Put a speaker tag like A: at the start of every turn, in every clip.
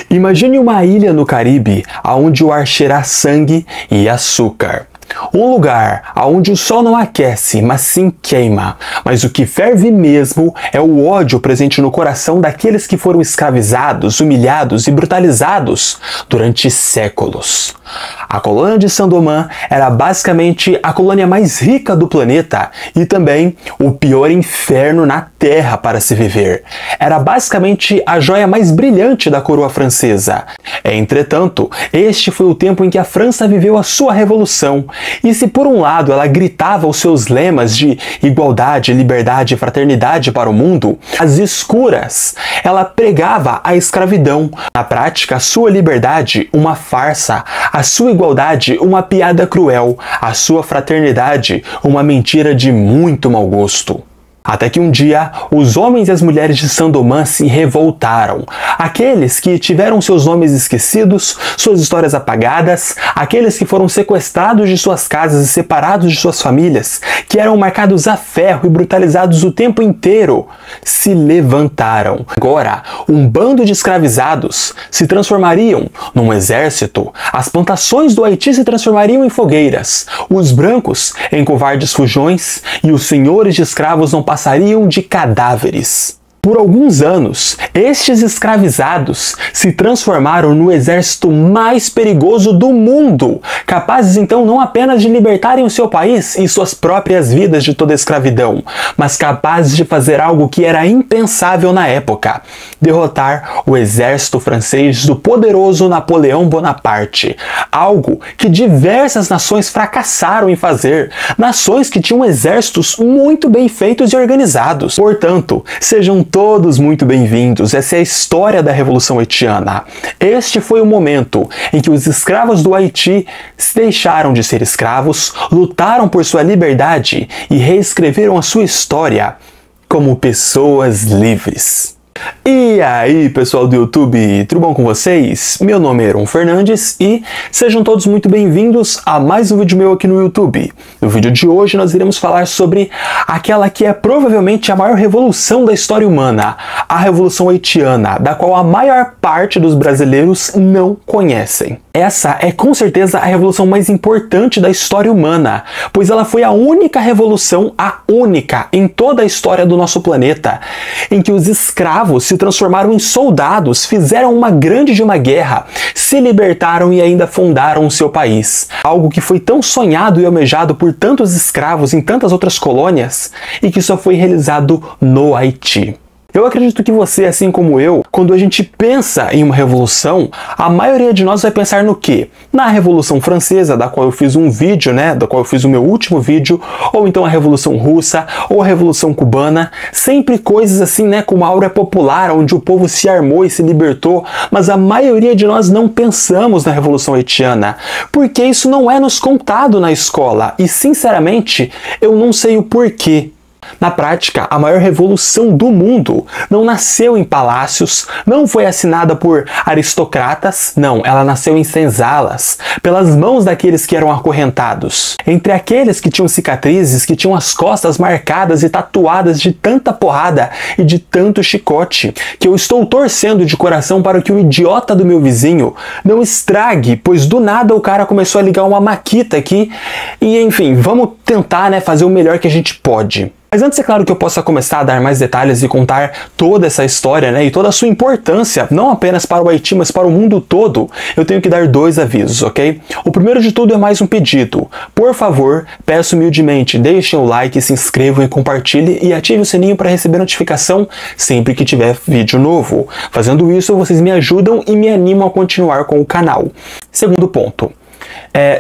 A: Imagine uma ilha no Caribe, onde o ar cheira a sangue e açúcar. Um lugar onde o sol não aquece, mas sim queima. Mas o que ferve mesmo é o ódio presente no coração daqueles que foram escravizados, humilhados e brutalizados durante séculos. A colônia de Sandomã era basicamente a colônia mais rica do planeta e também o pior inferno na Terra para se viver. Era basicamente a joia mais brilhante da coroa francesa. Entretanto, este foi o tempo em que a França viveu a sua revolução. E se por um lado ela gritava os seus lemas de igualdade, liberdade e fraternidade para o mundo, às escuras ela pregava a escravidão. Na prática, a sua liberdade, uma farsa, a sua igualdade, uma piada cruel, a sua fraternidade, uma mentira de muito mau gosto. Até que um dia, os homens e as mulheres de Sandomã se revoltaram. Aqueles que tiveram seus nomes esquecidos, suas histórias apagadas, aqueles que foram sequestrados de suas casas e separados de suas famílias, que eram marcados a ferro e brutalizados o tempo inteiro, se levantaram. Agora, um bando de escravizados se transformariam num exército, as plantações do Haiti se transformariam em fogueiras, os brancos em covardes fujões e os senhores de escravos não passariam de cadáveres. Por alguns anos, estes escravizados se transformaram no exército mais perigoso do mundo, capazes então não apenas de libertarem o seu país e suas próprias vidas de toda a escravidão, mas capazes de fazer algo que era impensável na época: derrotar o exército francês do poderoso Napoleão Bonaparte, algo que diversas nações fracassaram em fazer, nações que tinham exércitos muito bem feitos e organizados. Portanto, sejam todos muito bem-vindos. Essa é a história da Revolução Haitiana. Este foi o momento em que os escravos do Haiti deixaram de ser escravos, lutaram por sua liberdade e reescreveram a sua história como pessoas livres. E aí, pessoal do YouTube, tudo bom com vocês? Meu nome é Aaron Fernandes e sejam todos muito bem-vindos a mais um vídeo meu aqui no YouTube. No vídeo de hoje nós iremos falar sobre aquela que é provavelmente a maior revolução da história humana, a Revolução Haitiana, da qual a maior parte dos brasileiros não conhecem. Essa é com certeza a revolução mais importante da história humana, pois ela foi a única revolução, a única em toda a história do nosso planeta, em que os escravos se transformaram em soldados, fizeram uma grande de uma guerra, se libertaram e ainda fundaram o seu país. Algo que foi tão sonhado e almejado por tantos escravos em tantas outras colônias e que só foi realizado no Haiti. Eu acredito que você, assim como eu, quando a gente pensa em uma revolução, a maioria de nós vai pensar no quê? Na Revolução Francesa, da qual eu fiz um vídeo, da qual eu fiz o meu último vídeo, ou então a Revolução Russa, ou a Revolução Cubana, sempre coisas assim, com uma aura popular, onde o povo se armou e se libertou, mas a maioria de nós não pensamos na Revolução Haitiana, porque isso não é nos contado na escola, e sinceramente, eu não sei o porquê. Na prática, a maior revolução do mundo não nasceu em palácios, não foi assinada por aristocratas, não, ela nasceu em senzalas, pelas mãos daqueles que eram acorrentados. Entre aqueles que tinham cicatrizes, que tinham as costas marcadas e tatuadas de tanta porrada e de tanto chicote, que eu estou torcendo de coração para que o idiota do meu vizinho não estrague, pois do nada o cara começou a ligar uma maquita aqui e enfim, vamos tentar fazer o melhor que a gente pode. Mas antes, é claro que eu possa começar a dar mais detalhes e contar toda essa história, e toda a sua importância, não apenas para o Haiti, mas para o mundo todo, eu tenho que dar dois avisos, ok? O primeiro de tudo é mais um pedido. Por favor, peço humildemente, deixem o like, se inscrevam e compartilhem e ative o sininho para receber notificação sempre que tiver vídeo novo. Fazendo isso, vocês me ajudam e me animam a continuar com o canal. Segundo ponto.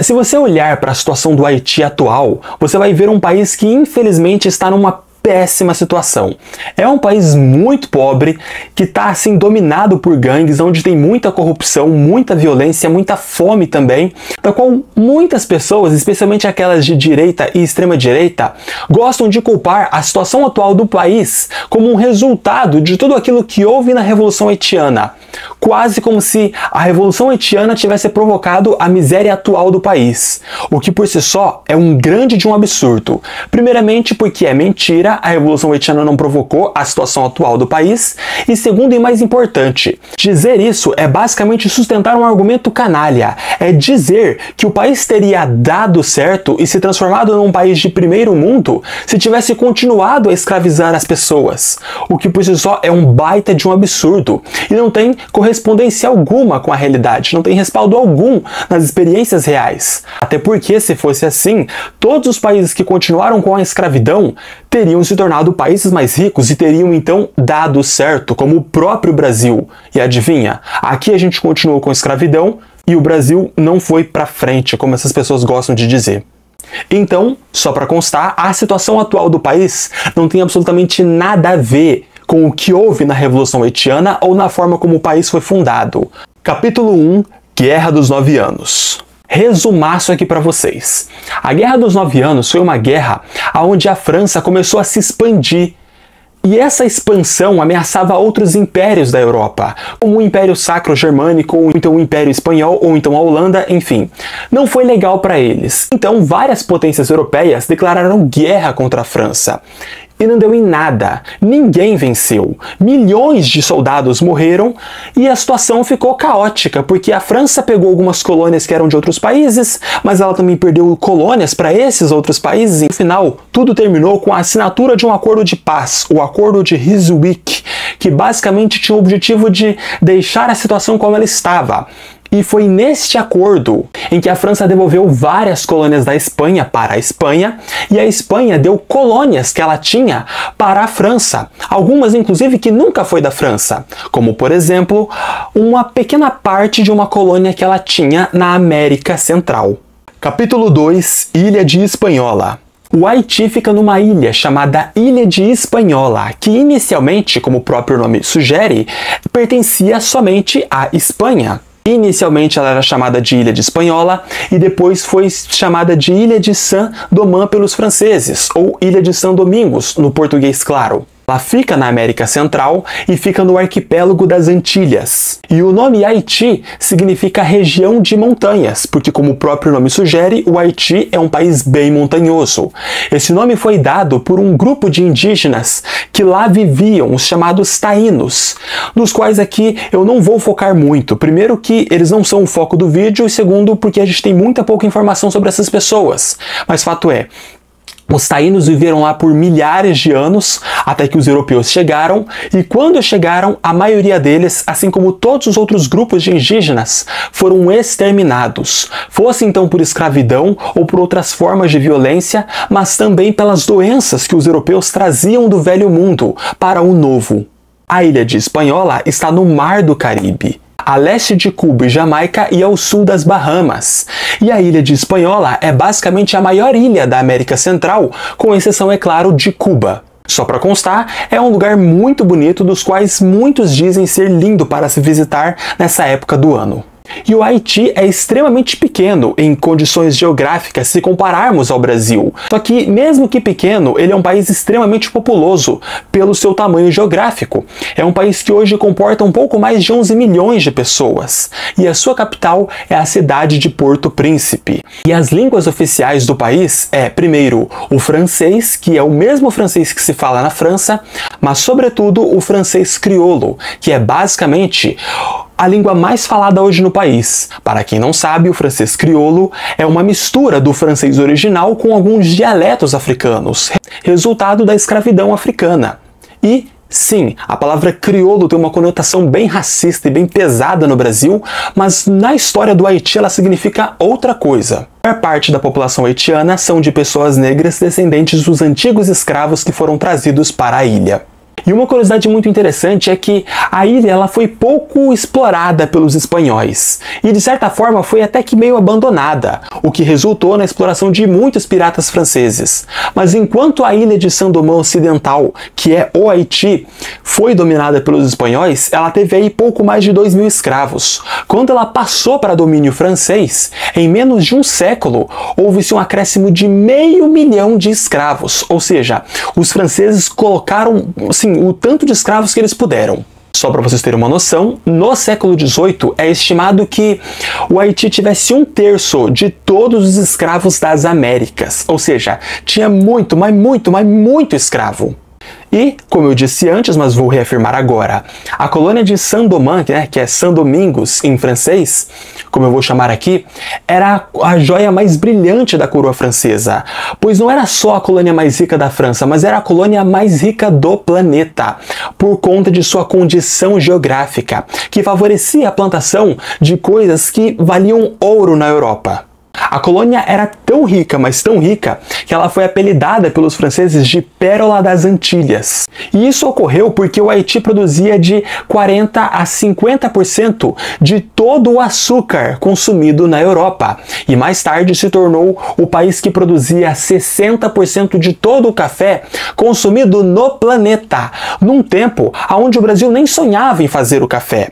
A: Se você olhar para a situação do Haiti atual, você vai ver um país que infelizmente está numa péssima situação. É um país muito pobre, que está assim dominado por gangues, onde tem muita corrupção, muita violência, muita fome também, da qual muitas pessoas, especialmente aquelas de direita e extrema direita, gostam de culpar a situação atual do país como um resultado de tudo aquilo que houve na Revolução Haitiana. Quase como se a Revolução Haitiana tivesse provocado a miséria atual do país, o que por si só é um grande de um absurdo. Primeiramente porque é mentira, a Revolução Haitiana não provocou a situação atual do país. E segundo e mais importante, dizer isso é basicamente sustentar um argumento canalha. É dizer que o país teria dado certo e se transformado num país de primeiro mundo se tivesse continuado a escravizar as pessoas. O que por si só é um baita de um absurdo. E não tem correspondência alguma com a realidade, não tem respaldo algum nas experiências reais. Até porque, se fosse assim, todos os países que continuaram com a escravidão teriam se tornado países mais ricos e teriam então dado certo, como o próprio Brasil. E adivinha, aqui a gente continuou com a escravidão e o Brasil não foi pra frente, como essas pessoas gostam de dizer. Então, só para constar, a situação atual do país não tem absolutamente nada a ver com o que houve na Revolução Haitiana ou na forma como o país foi fundado. Capítulo 1, Guerra dos 9 Anos. Resumaço aqui para vocês. A Guerra dos 9 Anos foi uma guerra onde a França começou a se expandir. E essa expansão ameaçava outros impérios da Europa, como o Império Sacro-Germânico, ou então o Império Espanhol, ou então a Holanda, enfim. Não foi legal para eles. Então várias potências europeias declararam guerra contra a França. E não deu em nada. Ninguém venceu. Milhões de soldados morreram e a situação ficou caótica, porque a França pegou algumas colônias que eram de outros países, mas ela também perdeu colônias para esses outros países. E no final, tudo terminou com a assinatura de um acordo de paz, o Acordo de Ryswick, que basicamente tinha o objetivo de deixar a situação como ela estava. E foi neste acordo em que a França devolveu várias colônias da Espanha para a Espanha e a Espanha deu colônias que ela tinha para a França, algumas inclusive que nunca foi da França, como por exemplo, uma pequena parte de uma colônia que ela tinha na América Central. Capítulo 2, Ilha de Hispaniola. O Haiti fica numa ilha chamada Ilha de Hispaniola, que inicialmente, como o próprio nome sugere, pertencia somente à Espanha. Inicialmente ela era chamada de Ilha de Hispaniola e depois foi chamada de Ilha de Saint-Domingue pelos franceses, ou Ilha de São Domingos, no português claro. Ela fica na América Central e fica no arquipélago das Antilhas. E o nome Haiti significa região de montanhas, porque como o próprio nome sugere, o Haiti é um país bem montanhoso. Esse nome foi dado por um grupo de indígenas que lá viviam, os chamados taínos, dos quais aqui eu não vou focar muito. Primeiro que eles não são o foco do vídeo e segundo porque a gente tem muita pouca informação sobre essas pessoas. Mas fato é, os taínos viveram lá por milhares de anos, até que os europeus chegaram, e quando chegaram, a maioria deles, assim como todos os outros grupos de indígenas, foram exterminados. Fosse então por escravidão ou por outras formas de violência, mas também pelas doenças que os europeus traziam do velho mundo para o novo. A ilha de Hispaniola está no Mar do Caribe, a leste de Cuba e Jamaica e ao sul das Bahamas. E a ilha de Hispaniola é basicamente a maior ilha da América Central, com exceção, é claro, de Cuba. Só para constar, é um lugar muito bonito, dos quais muitos dizem ser lindo para se visitar nessa época do ano. E o Haiti é extremamente pequeno em condições geográficas se compararmos ao Brasil. Só que, mesmo que pequeno, ele é um país extremamente populoso pelo seu tamanho geográfico. É um país que hoje comporta um pouco mais de 11 milhões de pessoas. E a sua capital é a cidade de Porto Príncipe. E as línguas oficiais do país é, primeiro, o francês, que é o mesmo francês que se fala na França, mas, sobretudo, o francês crioulo, que é basicamente a língua mais falada hoje no país. Para quem não sabe, o francês crioulo é uma mistura do francês original com alguns dialetos africanos, resultado da escravidão africana. E sim, a palavra crioulo tem uma conotação bem racista e bem pesada no Brasil, mas na história do Haiti ela significa outra coisa. A maior parte da população haitiana são de pessoas negras descendentes dos antigos escravos que foram trazidos para a ilha. E uma curiosidade muito interessante é que a ilha ela foi pouco explorada pelos espanhóis e de certa forma foi até que meio abandonada, o que resultou na exploração de muitos piratas franceses. Mas enquanto a ilha de Saint-Domingue Ocidental, que é o Haiti, foi dominada pelos espanhóis, ela teve aí pouco mais de 2.000 escravos. Quando ela passou para domínio francês, em menos de um século, houve-se um acréscimo de 500 mil de escravos, ou seja, os franceses colocaram, assim, o tanto de escravos que eles puderam. Só para vocês terem uma noção, no século XVIII é estimado que o Haiti tivesse 1/3 de todos os escravos das Américas, ou seja, tinha muito, mas muito escravo. E, como eu disse antes, mas vou reafirmar agora, a colônia de Saint-Domingue, né, que é Saint-Domingos em francês, como eu vou chamar aqui, era a joia mais brilhante da coroa francesa, pois não era só a colônia mais rica da França, mas era a colônia mais rica do planeta, por conta de sua condição geográfica, que favorecia a plantação de coisas que valiam ouro na Europa. A colônia era tão rica, mas tão rica, que ela foi apelidada pelos franceses de Pérola das Antilhas. E isso ocorreu porque o Haiti produzia de 40 a 50% de todo o açúcar consumido na Europa. E mais tarde se tornou o país que produzia 60% de todo o café consumido no planeta, num tempo onde o Brasil nem sonhava em fazer o café.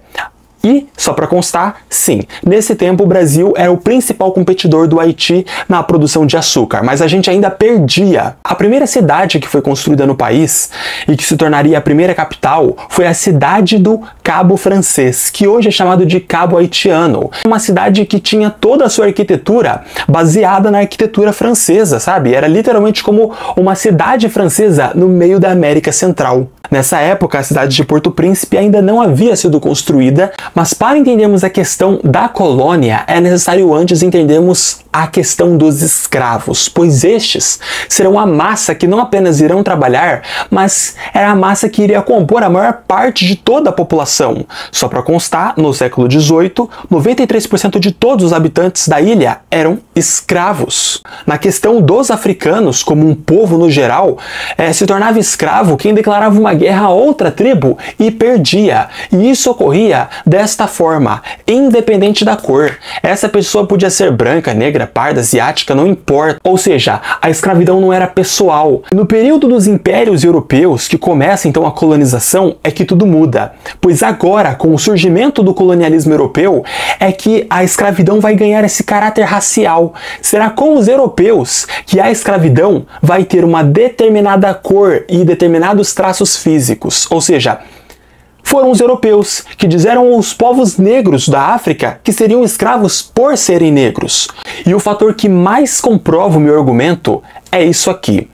A: E, só para constar, sim, nesse tempo o Brasil era o principal competidor do Haiti na produção de açúcar, mas a gente ainda perdia. A primeira cidade que foi construída no país e que se tornaria a primeira capital foi a cidade do Cabo Francês, que hoje é chamado de Cabo Haitiano. Uma cidade que tinha toda a sua arquitetura baseada na arquitetura francesa, sabe? Era literalmente como uma cidade francesa no meio da América Central. Nessa época, a cidade de Porto Príncipe ainda não havia sido construída, mas para entendermos a questão da colônia, é necessário antes entendermos a questão dos escravos, pois estes serão a massa que não apenas irão trabalhar, mas era a massa que iria compor a maior parte de toda a população. Só para constar, no século XVIII, 93% de todos os habitantes da ilha eram escravos. Na questão dos africanos, como um povo no geral, se tornava escravo quem declarava uma guerra a outra tribo e perdia. E isso ocorria desta forma, independente da cor. Essa pessoa podia ser branca, negra, parda, asiática, não importa. Ou seja, a escravidão não era pessoal. No período dos impérios europeus, que começa então a colonização, é que tudo muda. Pois agora, com o surgimento do colonialismo europeu, é que a escravidão vai ganhar esse caráter racial. Será com os europeus que a escravidão vai ter uma determinada cor e determinados traços físicos. Ou seja, foram os europeus que disseram aos povos negros da África que seriam escravos por serem negros. E o fator que mais comprova o meu argumento é isso aqui.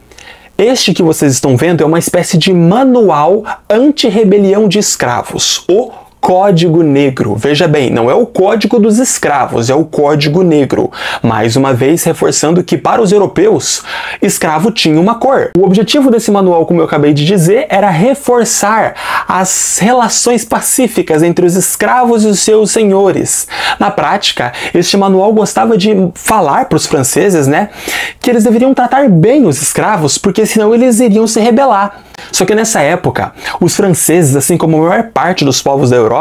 A: Este que vocês estão vendo é uma espécie de manual anti-rebelião de escravos, o Código Negro. Veja bem, não é o Código dos Escravos, é o Código Negro. Mais uma vez reforçando que para os europeus, escravo tinha uma cor. O objetivo desse manual, como eu acabei de dizer, era reforçar as relações pacíficas entre os escravos e os seus senhores. Na prática, este manual gostava de falar para os franceses, né, que eles deveriam tratar bem os escravos, porque senão eles iriam se rebelar. Só que nessa época, os franceses, assim como a maior parte dos povos da Europa,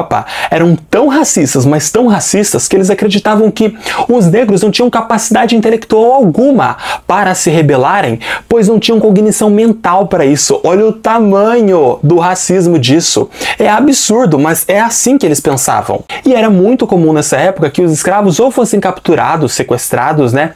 A: eram tão racistas, mas tão racistas, que eles acreditavam que os negros não tinham capacidade intelectual alguma para se rebelarem, pois não tinham cognição mental para isso. Olha o tamanho do racismo disso. É absurdo, mas é assim que eles pensavam. E era muito comum nessa época que os escravos ou fossem capturados, sequestrados, né,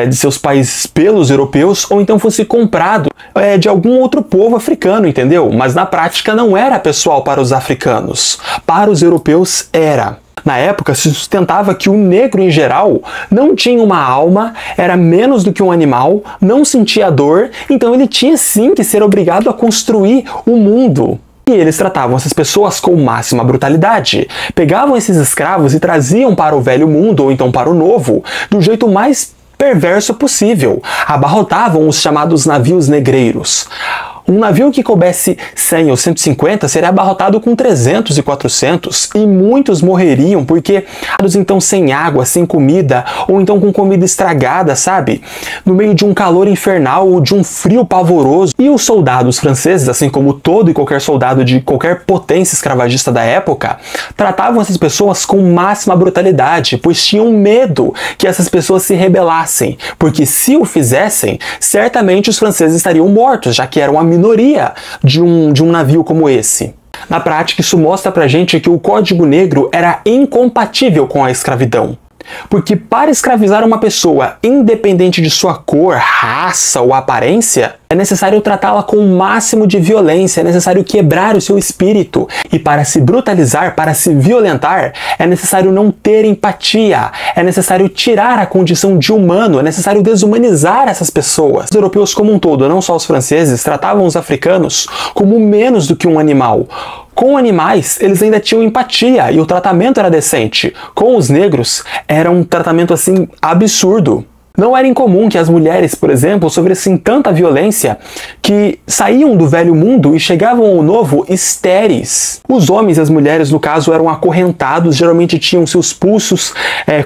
A: de seus países pelos europeus, ou então fossem comprados de algum outro povo africano, entendeu? Mas na prática não era pessoal para os africanos. Para os europeus era. Na época se sustentava que o negro em geral não tinha uma alma, era menos do que um animal, não sentia dor, então ele tinha sim que ser obrigado a construir o mundo. E eles tratavam essas pessoas com máxima brutalidade. Pegavam esses escravos e traziam para o velho mundo, ou então para o novo, do jeito mais perverso possível. Abarrotavam os chamados navios negreiros. Um navio que coubesse 100 ou 150 seria abarrotado com 300 e 400 e muitos morreriam porque então sem água, sem comida ou então com comida estragada, sabe? No meio de um calor infernal ou de um frio pavoroso. E os soldados franceses, assim como todo e qualquer soldado de qualquer potência escravagista da época, tratavam essas pessoas com máxima brutalidade, pois tinham medo que essas pessoas se rebelassem, porque se o fizessem, certamente os franceses estariam mortos, já que eram a minoria de um navio como esse. Na prática, isso mostra pra gente que o Código Negro era incompatível com a escravidão. Porque para escravizar uma pessoa, independente de sua cor, raça ou aparência, é necessário tratá-la com o máximo de violência, é necessário quebrar o seu espírito. E para se brutalizar, para se violentar, é necessário não ter empatia, é necessário tirar a condição de humano, é necessário desumanizar essas pessoas. Os europeus como um todo, não só os franceses, tratavam os africanos como menos do que um animal. Com animais, eles ainda tinham empatia e o tratamento era decente. Com os negros, era um tratamento assim absurdo. Não era incomum que as mulheres, por exemplo, sofressem tanta violência que saíam do velho mundo e chegavam ao novo estéreis. Os homens e as mulheres, no caso, eram acorrentados, geralmente tinham seus pulsos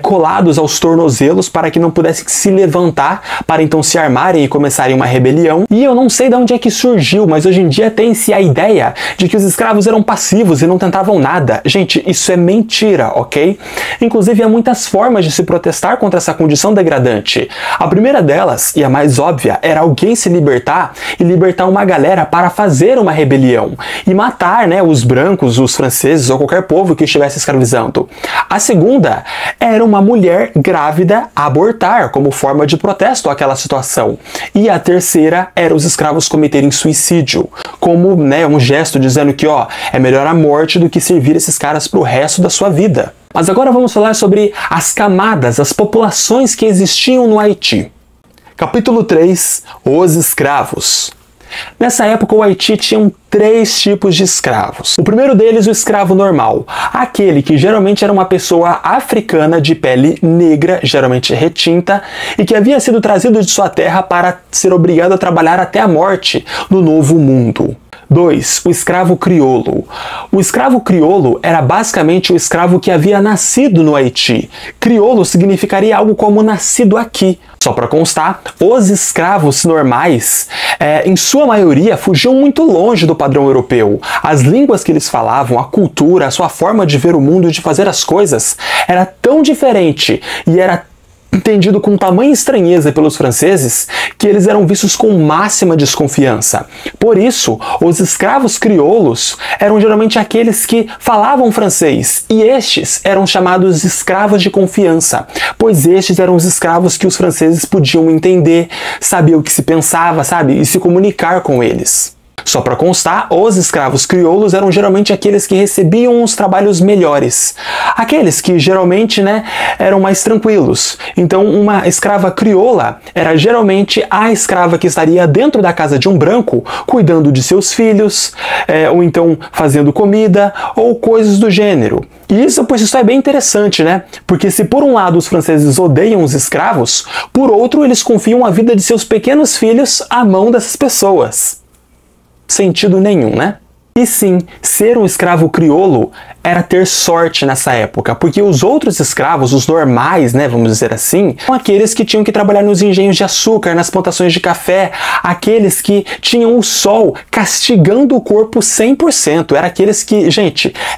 A: colados aos tornozelos para que não pudessem se levantar, para então se armarem e começarem uma rebelião. E eu não sei de onde é que surgiu, mas hoje em dia tem-se a ideia de que os escravos eram passivos e não tentavam nada. Gente, isso é mentira, ok? Inclusive, há muitas formas de se protestar contra essa condição degradante. A primeira delas, e a mais óbvia, era alguém se libertar e libertar uma galera para fazer uma rebelião e matar, os brancos, os franceses ou qualquer povo que estivesse escravizando. A segunda era uma mulher grávida abortar como forma de protesto àquela situação. E a terceira era os escravos cometerem suicídio, como um gesto dizendo que é melhor a morte do que servir esses caras para o resto da sua vida. Mas agora vamos falar sobre as camadas, as populações que existiam no Haiti. Capítulo 3, os escravos. Nessa época, o Haiti tinha 3 tipos de escravos. O primeiro deles, o escravo normal, aquele que geralmente era uma pessoa africana de pele negra, geralmente retinta, e que havia sido trazido de sua terra para ser obrigado a trabalhar até a morte no Novo Mundo. 2. O escravo crioulo. O escravo crioulo era basicamente o escravo que havia nascido no Haiti. Crioulo significaria algo como nascido aqui. Só para constar, os escravos normais, em sua maioria, fugiam muito longe do padrão europeu. As línguas que eles falavam, a cultura, a sua forma de ver o mundo e de fazer as coisas era tão diferente e era entendido com tamanha estranheza pelos franceses que eles eram vistos com máxima desconfiança. Por isso, os escravos crioulos eram geralmente aqueles que falavam francês, e estes eram chamados escravos de confiança, pois estes eram os escravos que os franceses podiam entender, saber o que se pensava, e se comunicar com eles. Só para constar, os escravos crioulos eram geralmente aqueles que recebiam os trabalhos melhores. Aqueles que geralmente eram mais tranquilos. Então, uma escrava crioula era geralmente a escrava que estaria dentro da casa de um branco, cuidando de seus filhos, ou então fazendo comida, ou coisas do gênero. E isso é bem interessante, Porque se por um lado os franceses odeiam os escravos, por outro eles confiam a vida de seus pequenos filhos à mão dessas pessoas. Sentido nenhum, E sim, ser um escravo crioulo era ter sorte nessa época, porque os outros escravos, os normais, vamos dizer assim, são aqueles que tinham que trabalhar nos engenhos de açúcar, nas plantações de café, aqueles que tinham o sol castigando o corpo 100%, eram aqueles que,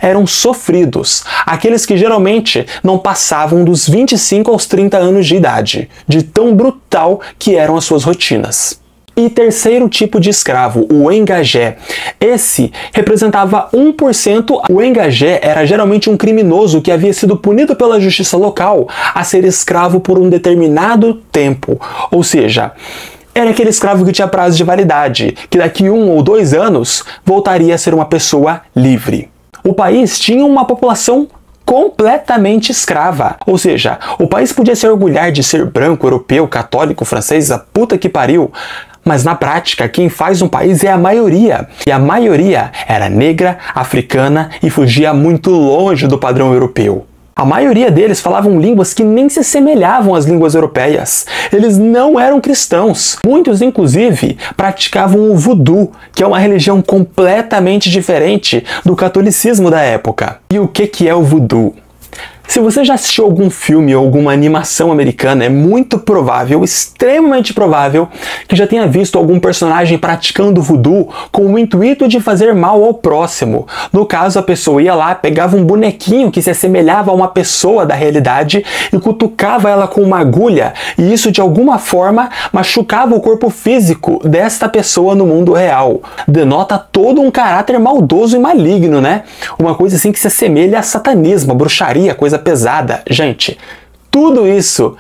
A: eram sofridos, aqueles que geralmente não passavam dos 25 aos 30 anos de idade, de tão brutal que eram as suas rotinas. E terceiro tipo de escravo, o engagé. Esse representava 1%. O engagé era geralmente um criminoso que havia sido punido pela justiça local a ser escravo por um determinado tempo. Ou seja, era aquele escravo que tinha prazo de validade, que daqui 1 ou 2 anos voltaria a ser uma pessoa livre. O país tinha uma população completamente escrava. Ou seja, o país podia se orgulhar de ser branco, europeu, católico, francês, a puta que pariu, mas na prática, quem faz um país é a maioria. E a maioria era negra, africana e fugia muito longe do padrão europeu. A maioria deles falavam línguas que nem se assemelhavam às línguas europeias. Eles não eram cristãos. Muitos, inclusive, praticavam o voodoo, que é uma religião completamente diferente do catolicismo da época. E o que é o voodoo? Se você já assistiu algum filme ou alguma animação americana, é muito provável, extremamente provável, que já tenha visto algum personagem praticando voodoo com o intuito de fazer mal ao próximo. No caso, a pessoa ia lá, pegava um bonequinho que se assemelhava a uma pessoa da realidade e cutucava ela com uma agulha, e isso de alguma forma machucava o corpo físico desta pessoa no mundo real. Denota todo um caráter maldoso e maligno, Uma coisa assim que se assemelha a satanismo, a bruxaria, coisa pesada. Gente, tudo isso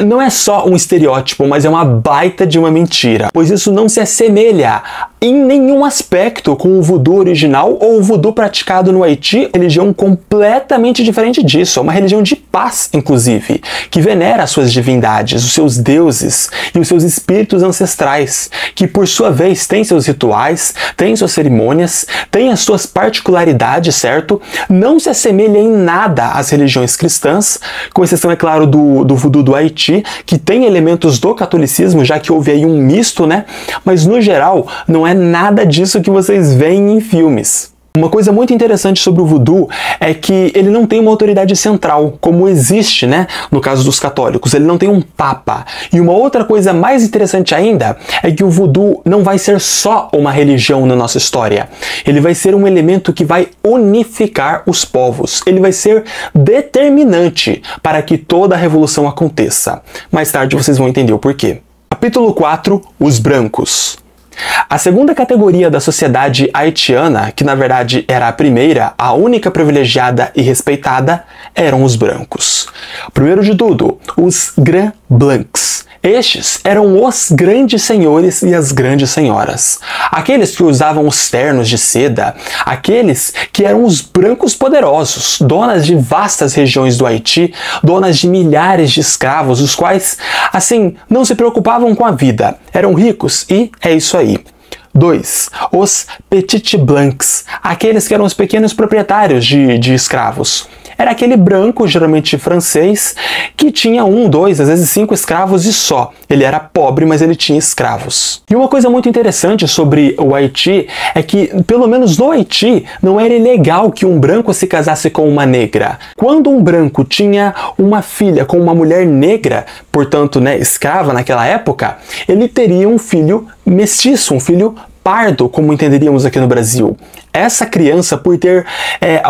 A: não é só um estereótipo, mas é uma baita de uma mentira, pois isso não se assemelha em nenhum aspecto com o voodoo original ou o voodoo praticado no Haiti, religião completamente diferente disso, é uma religião de paz, inclusive, que venera as suas divindades, os seus deuses e os seus espíritos ancestrais, que por sua vez têm seus rituais, têm suas cerimônias, têm as suas particularidades, certo? Não se assemelha em nada às religiões cristãs, com exceção, é claro, do voodoo do Haiti, que tem elementos do catolicismo, já que houve aí um misto, né? Mas no geral, não é nada disso que vocês veem em filmes. Uma coisa muito interessante sobre o voodoo é que ele não tem uma autoridade central, como existe, né, no caso dos católicos. Ele não tem um papa. E uma outra coisa mais interessante ainda é que o voodoo não vai ser só uma religião na nossa história. Ele vai ser um elemento que vai unificar os povos. Ele vai ser determinante para que toda a revolução aconteça. Mais tarde vocês vão entender o porquê. Capítulo 4. Os brancos. A segunda categoria da sociedade haitiana, que na verdade era a primeira, a única privilegiada e respeitada, eram os brancos. Primeiro de tudo, os Grands Blancs. Estes eram os grandes senhores e as grandes senhoras. Aqueles que usavam os ternos de seda, aqueles que eram os brancos poderosos, donas de vastas regiões do Haiti, donas de milhares de escravos, os quais, assim, não se preocupavam com a vida, eram ricos e é isso aí. 2. Os Petit Blancs, aqueles que eram os pequenos proprietários de escravos. Era aquele branco, geralmente francês, que tinha 1, 2, às vezes 5 escravos e só. Ele era pobre, mas ele tinha escravos. E uma coisa muito interessante sobre o Haiti é que, pelo menos no Haiti, não era ilegal que um branco se casasse com uma negra. Quando um branco tinha uma filha com uma mulher negra, portanto, né, escrava naquela época, ele teria um filho mestiço, um filho pardo, como entenderíamos aqui no Brasil. Essa criança, por ter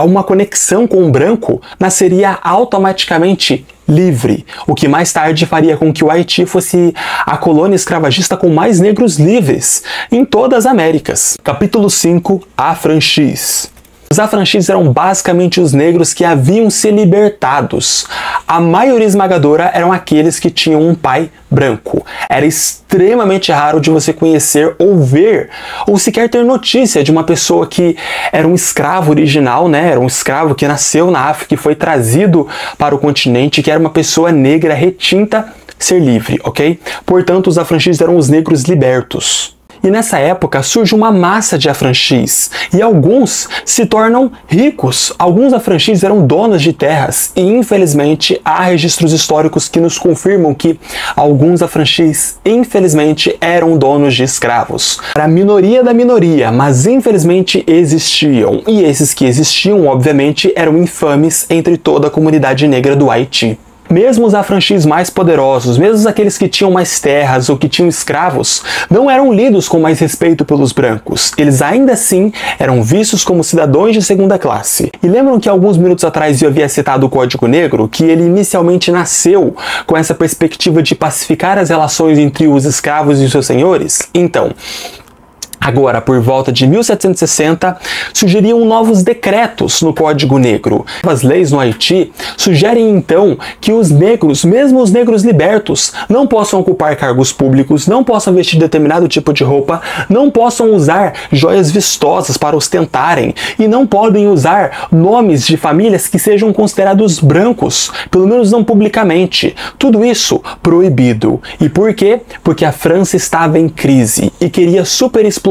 A: uma conexão com o branco, nasceria automaticamente livre, o que mais tarde faria com que o Haiti fosse a colônia escravagista com mais negros livres em todas as Américas. Capítulo 5. Affranchis. Os affranchis eram basicamente os negros que haviam se libertados. A maioria esmagadora eram aqueles que tinham um pai branco. Era extremamente raro de você conhecer ou ver, ou sequer ter notícia de uma pessoa que era um escravo original, né? Era um escravo que nasceu na África e foi trazido para o continente, que era uma pessoa negra retinta ser livre, ok? Portanto, os affranchis eram os negros libertos. E nessa época surge uma massa de affranchis, e alguns se tornam ricos. Alguns affranchis eram donos de terras, e infelizmente há registros históricos que nos confirmam que alguns affranchis, infelizmente, eram donos de escravos. Era a minoria da minoria, mas infelizmente existiam, e esses que existiam, obviamente, eram infames entre toda a comunidade negra do Haiti. Mesmo os affranchis mais poderosos, mesmo aqueles que tinham mais terras ou que tinham escravos, não eram lidos com mais respeito pelos brancos. Eles ainda assim eram vistos como cidadãos de segunda classe. E lembram que alguns minutos atrás eu havia citado o Código Negro, que ele inicialmente nasceu com essa perspectiva de pacificar as relações entre os escravos e os seus senhores? Então, agora, por volta de 1760, surgiriam novos decretos no Código Negro. As leis no Haiti sugerem então que os negros, mesmo os negros libertos, não possam ocupar cargos públicos, não possam vestir determinado tipo de roupa, não possam usar joias vistosas para ostentarem e não podem usar nomes de famílias que sejam considerados brancos, pelo menos não publicamente. Tudo isso proibido. E por quê? Porque a França estava em crise e queria superexplorar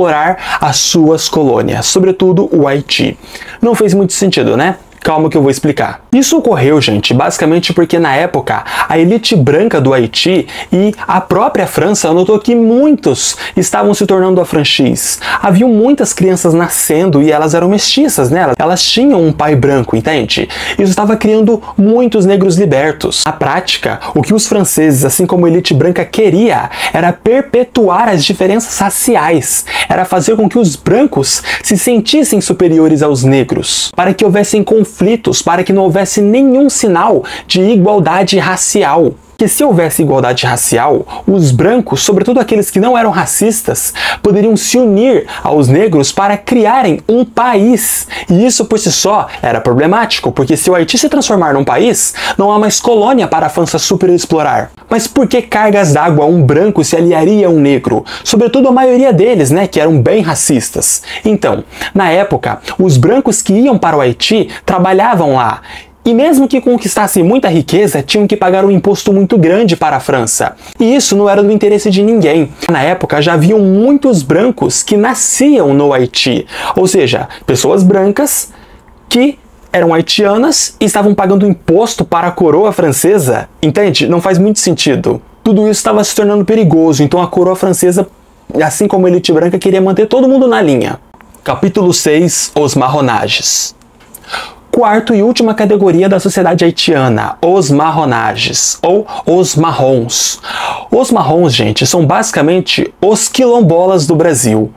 A: as suas colônias, sobretudo o Haiti. Não fez muito sentido, né? Calma que eu vou explicar. Isso ocorreu, gente, basicamente porque na época a elite branca do Haiti e a própria França notou que muitos estavam se tornando affranchis. Haviam muitas crianças nascendo e elas eram mestiças, né? Elas tinham um pai branco, entende? Isso estava criando muitos negros libertos. Na prática, o que os franceses, assim como a elite branca, queria era perpetuar as diferenças raciais. Era fazer com que os brancos se sentissem superiores aos negros, para que houvessem conflitos, para que não houvesse nenhum sinal de igualdade racial. que se houvesse igualdade racial, os brancos, sobretudo aqueles que não eram racistas, poderiam se unir aos negros para criarem um país. E isso por si só era problemático, porque se o Haiti se transformar num país, não há mais colônia para a França superexplorar. Mas por que cargas d'água um branco se aliaria a um negro? Sobretudo a maioria deles, né, que eram bem racistas. Então, na época, os brancos que iam para o Haiti trabalhavam lá. E mesmo que conquistassem muita riqueza, tinham que pagar um imposto muito grande para a França. E isso não era do interesse de ninguém. Na época já haviam muitos brancos que nasciam no Haiti. Ou seja, pessoas brancas que eram haitianas e estavam pagando imposto para a coroa francesa. Entende? Não faz muito sentido. Tudo isso estava se tornando perigoso, então a coroa francesa, assim como a elite branca, queria manter todo mundo na linha. Capítulo 6. Os marronages. Quarto e última categoria da sociedade haitiana, os marronages, ou os marrons. Os marrons, gente, são basicamente os quilombolas do Brasil.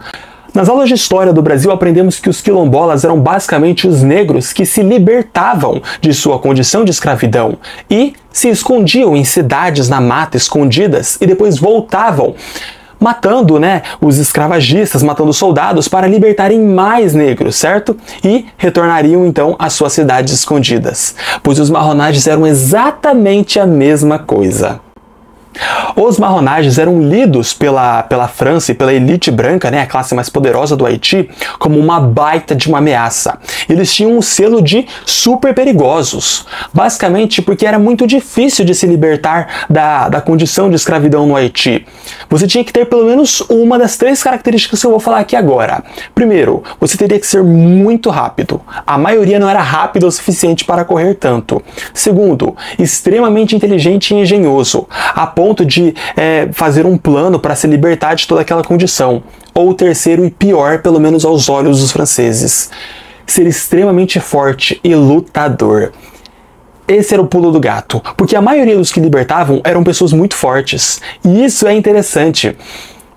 A: Nas aulas de história do Brasil aprendemos que os quilombolas eram basicamente os negros que se libertavam de sua condição de escravidão e se escondiam em cidades na mata escondidas e depois voltavam matando, né, os escravagistas, matando soldados para libertarem mais negros, certo? E retornariam então às suas cidades escondidas, pois os marronages eram exatamente a mesma coisa. Os marronages eram lidos pela França e pela elite branca, né, a classe mais poderosa do Haiti, como uma baita de uma ameaça. Eles tinham um selo de super perigosos, basicamente porque era muito difícil de se libertar da condição de escravidão no Haiti. Você tinha que ter pelo menos uma das 3 características que eu vou falar aqui agora. Primeiro, você teria que ser muito rápido. A maioria não era rápida o suficiente para correr tanto. Segundo, extremamente inteligente e engenhoso, a ponto de fazer um plano para se libertar de toda aquela condição. Ou terceiro e pior, pelo menos aos olhos dos franceses, ser extremamente forte e lutador. Esse era o pulo do gato, porque a maioria dos que libertavam eram pessoas muito fortes. E isso é interessante,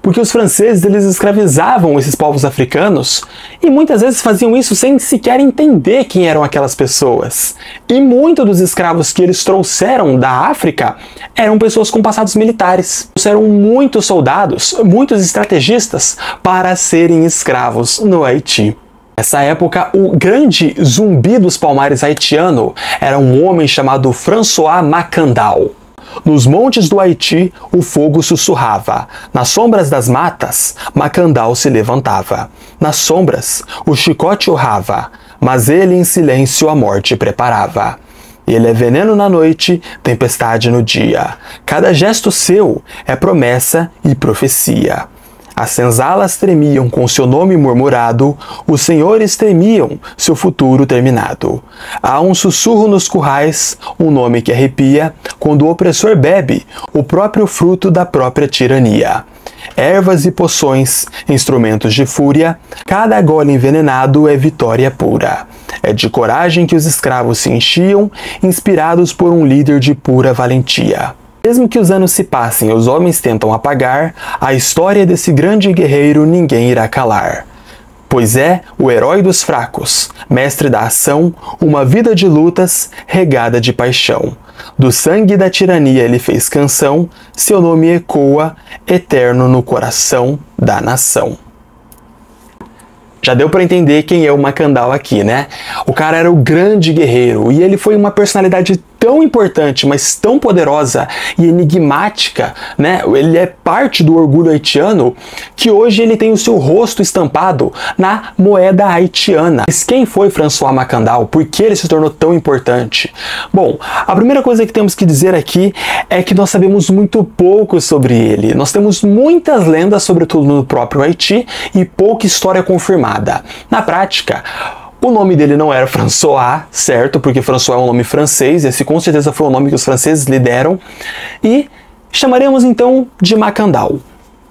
A: porque os franceses eles escravizavam esses povos africanos e muitas vezes faziam isso sem sequer entender quem eram aquelas pessoas. E muitos dos escravos que eles trouxeram da África eram pessoas com passados militares. Trouxeram muitos soldados, muitos estrategistas para serem escravos no Haiti. Nessa época, o grande zumbi dos palmares haitiano era um homem chamado François Macandal. Nos montes do Haiti, o fogo sussurrava. Nas sombras das matas, Macandal se levantava. Nas sombras, o chicote urrava, mas ele em silêncio a morte preparava. Ele é veneno na noite, tempestade no dia. Cada gesto seu é promessa e profecia. As senzalas tremiam com seu nome murmurado, os senhores temiam seu futuro terminado. Há um sussurro nos currais, um nome que arrepia, quando o opressor bebe o próprio fruto da própria tirania. Ervas e poções, instrumentos de fúria, cada gole envenenado é vitória pura. É de coragem que os escravos se enchiam, inspirados por um líder de pura valentia. Mesmo que os anos se passem e os homens tentam apagar, a história desse grande guerreiro ninguém irá calar. Pois é o herói dos fracos, mestre da ação, uma vida de lutas regada de paixão. Do sangue da tirania ele fez canção, seu nome ecoa, eterno no coração da nação. Já deu para entender quem é o Macandal aqui, né? O cara era o grande guerreiro e ele foi uma personalidade tão importante, mas tão poderosa e enigmática, né? Ele é parte do orgulho haitiano que hoje ele tem o seu rosto estampado na moeda haitiana. Mas quem foi François Macandal? Por que ele se tornou tão importante? Bom, a primeira coisa que temos que dizer aqui é que nós sabemos muito pouco sobre ele. Nós temos muitas lendas, sobretudo no próprio Haiti, e pouca história confirmada. Na prática, o nome dele não era François, certo? Porque François é um nome francês, esse com certeza foi o nome que os franceses lhe deram. E chamaremos então de Macandal.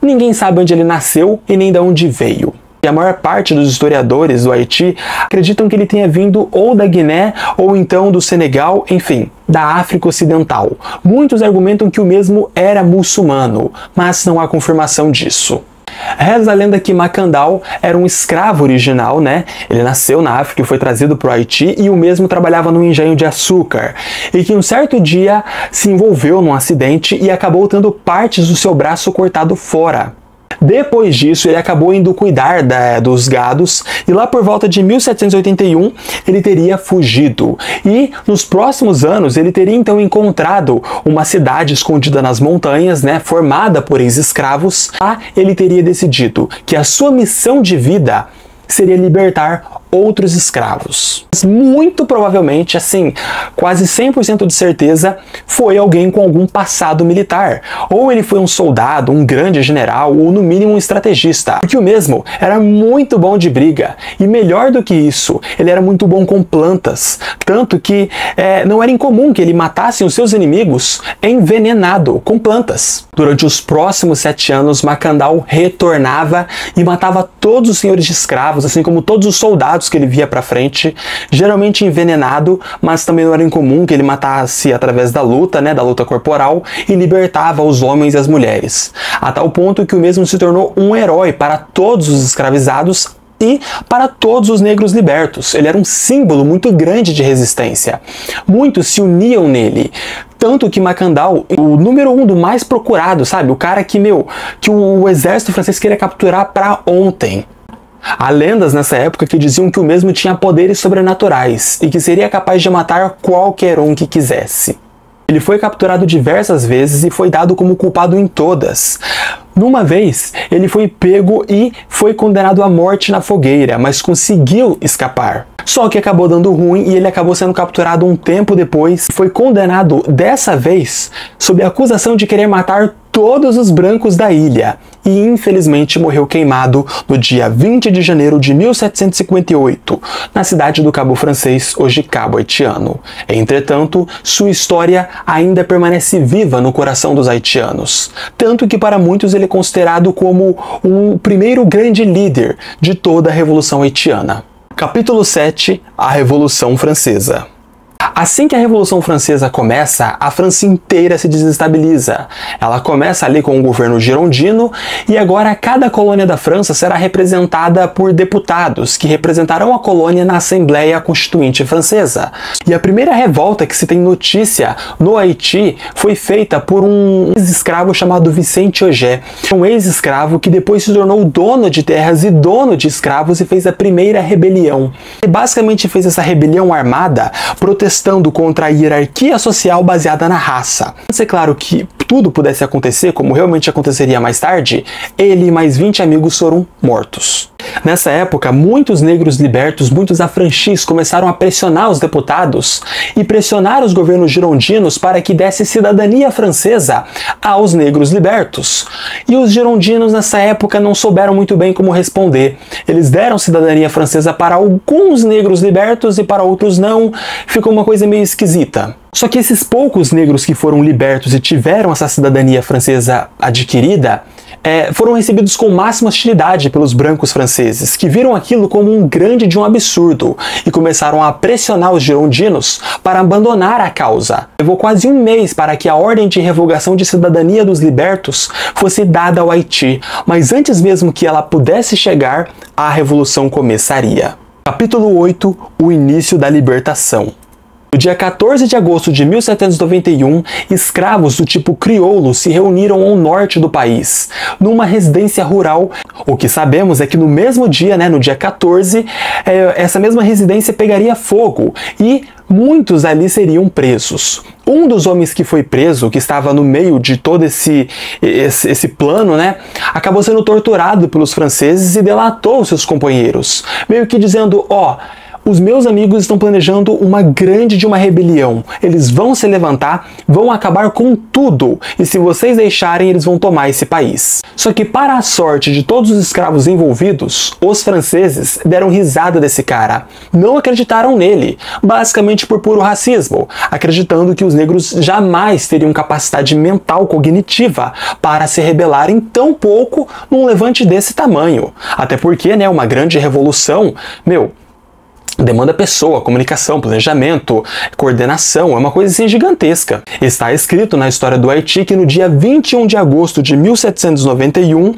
A: Ninguém sabe onde ele nasceu e nem de onde veio. E a maior parte dos historiadores do Haiti acreditam que ele tenha vindo ou da Guiné ou então do Senegal, enfim, da África Ocidental. Muitos argumentam que o mesmo era muçulmano, mas não há confirmação disso. Reza a lenda que Macandal era um escravo original, né? Ele nasceu na África e foi trazido para o Haiti e o mesmo trabalhava no engenho de açúcar. E que um certo dia se envolveu num acidente e acabou tendo partes do seu braço cortado fora. Depois disso, ele acabou indo cuidar dos gados e lá por volta de 1781 ele teria fugido. E nos próximos anos ele teria então encontrado uma cidade escondida nas montanhas, né, formada por ex-escravos. Lá ele teria decidido que a sua missão de vida seria libertar outros escravos. Muito provavelmente, assim, quase 100% de certeza, foi alguém com algum passado militar. Ou ele foi um soldado, um grande general, ou no mínimo um estrategista. Porque o mesmo era muito bom de briga. E melhor do que isso, ele era muito bom com plantas. Tanto que não era incomum que ele matasse os seus inimigos envenenado com plantas. Durante os próximos 7 anos, Macandal retornava e matava todos os senhores de escravos, assim como todos os soldados que ele via pra frente, geralmente envenenado, mas também não era incomum que ele matasse através da luta, né, da luta corporal, e libertava os homens e as mulheres. A tal ponto que o mesmo se tornou um herói para todos os escravizados e para todos os negros libertos. Ele era um símbolo muito grande de resistência. Muitos se uniam nele. Tanto que Macandal, o número 1 do mais procurado, sabe? O cara que o exército francês queria capturar para ontem. Há lendas nessa época que diziam que o mesmo tinha poderes sobrenaturais e que seria capaz de matar qualquer um que quisesse. Ele foi capturado diversas vezes e foi dado como culpado em todas. Numa vez, ele foi pego e foi condenado à morte na fogueira, mas conseguiu escapar. Só que acabou dando ruim e ele acabou sendo capturado um tempo depois. Foi condenado dessa vez sob a acusação de querer matar todos os brancos da ilha. E infelizmente morreu queimado no dia 20 de janeiro de 1758, na cidade do Cabo Francês, hoje Cabo Haitiano. Entretanto, sua história ainda permanece viva no coração dos haitianos. Tanto que para muitos ele é considerado como o primeiro grande líder de toda a Revolução Haitiana. Capítulo 7. A Revolução Francesa. Assim que a Revolução Francesa começa, a França inteira se desestabiliza. Ela começa ali com o governo girondino e agora cada colônia da França será representada por deputados que representarão a colônia na Assembleia Constituinte Francesa. E a primeira revolta que se tem notícia no Haiti foi feita por um ex-escravo chamado Vicente Auger. Um ex-escravo que depois se tornou dono de terras e dono de escravos e fez a primeira rebelião. E basicamente fez essa rebelião armada protestando contra a hierarquia social baseada na raça. Mas é claro que tudo pudesse acontecer, como realmente aconteceria mais tarde, ele e mais 20 amigos foram mortos. Nessa época, muitos negros libertos, muitos affranchis começaram a pressionar os deputados e pressionar os governos girondinos para que desse cidadania francesa aos negros libertos. E os girondinos nessa época não souberam muito bem como responder. Eles deram cidadania francesa para alguns negros libertos e para outros não. Ficou uma coisa meio esquisita. Só que esses poucos negros que foram libertos e tiveram essa cidadania francesa adquirida foram recebidos com máxima hostilidade pelos brancos franceses, que viram aquilo como um grande de um absurdo e começaram a pressionar os girondinos para abandonar a causa. Levou quase um mês para que a ordem de revogação de cidadania dos libertos fosse dada ao Haiti, mas antes mesmo que ela pudesse chegar, a revolução começaria. Capítulo 8. O início da libertação. No dia 14 de agosto de 1791, escravos do tipo crioulo se reuniram ao norte do país, numa residência rural. O que sabemos é que no mesmo dia, no dia 14, essa mesma residência pegaria fogo e muitos ali seriam presos. Um dos homens que foi preso, que estava no meio de todo esse plano, acabou sendo torturado pelos franceses e delatou seus companheiros, meio que dizendo, os meus amigos estão planejando uma rebelião. Eles vão se levantar, vão acabar com tudo. E se vocês deixarem, eles vão tomar esse país. Só que para a sorte de todos os escravos envolvidos, os franceses deram risada desse cara. Não acreditaram nele, basicamente por puro racismo, acreditando que os negros jamais teriam capacidade mental cognitiva para se rebelarem tão pouco num levante desse tamanho. Até porque, uma grande revolução, demanda pessoa, comunicação, planejamento, coordenação, é uma coisa assim gigantesca. Está escrito na história do Haiti que no dia 21 de agosto de 1791,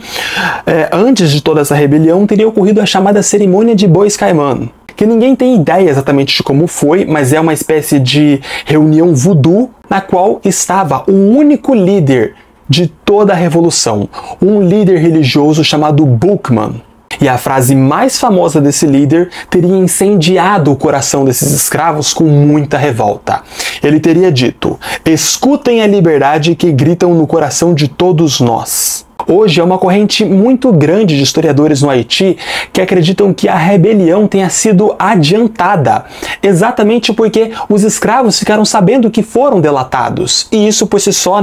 A: antes de toda essa rebelião, teria ocorrido a chamada cerimônia de Bois Caïmans, que ninguém tem ideia exatamente de como foi, mas é uma espécie de reunião voodoo na qual estava o único líder de toda a revolução, um líder religioso chamado Boukman. E a frase mais famosa desse líder teria incendiado o coração desses escravos com muita revolta. Ele teria dito: "Escutem a liberdade que gritam no coração de todos nós." Hoje é uma corrente muito grande de historiadores no Haiti que acreditam que a rebelião tenha sido adiantada, exatamente porque os escravos ficaram sabendo que foram delatados. E isso por si só,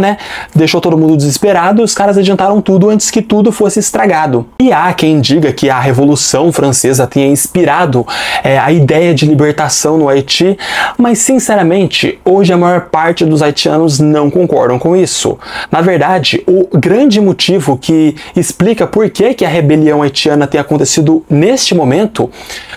A: deixou todo mundo desesperado, os caras adiantaram tudo antes que tudo fosse estragado. E há quem diga que a Revolução Francesa tenha inspirado a ideia de libertação no Haiti, mas sinceramente, hoje a maior parte dos haitianos não concordam com isso. Na verdade, o grande motivo que explica por que a rebelião haitiana tem acontecido neste momento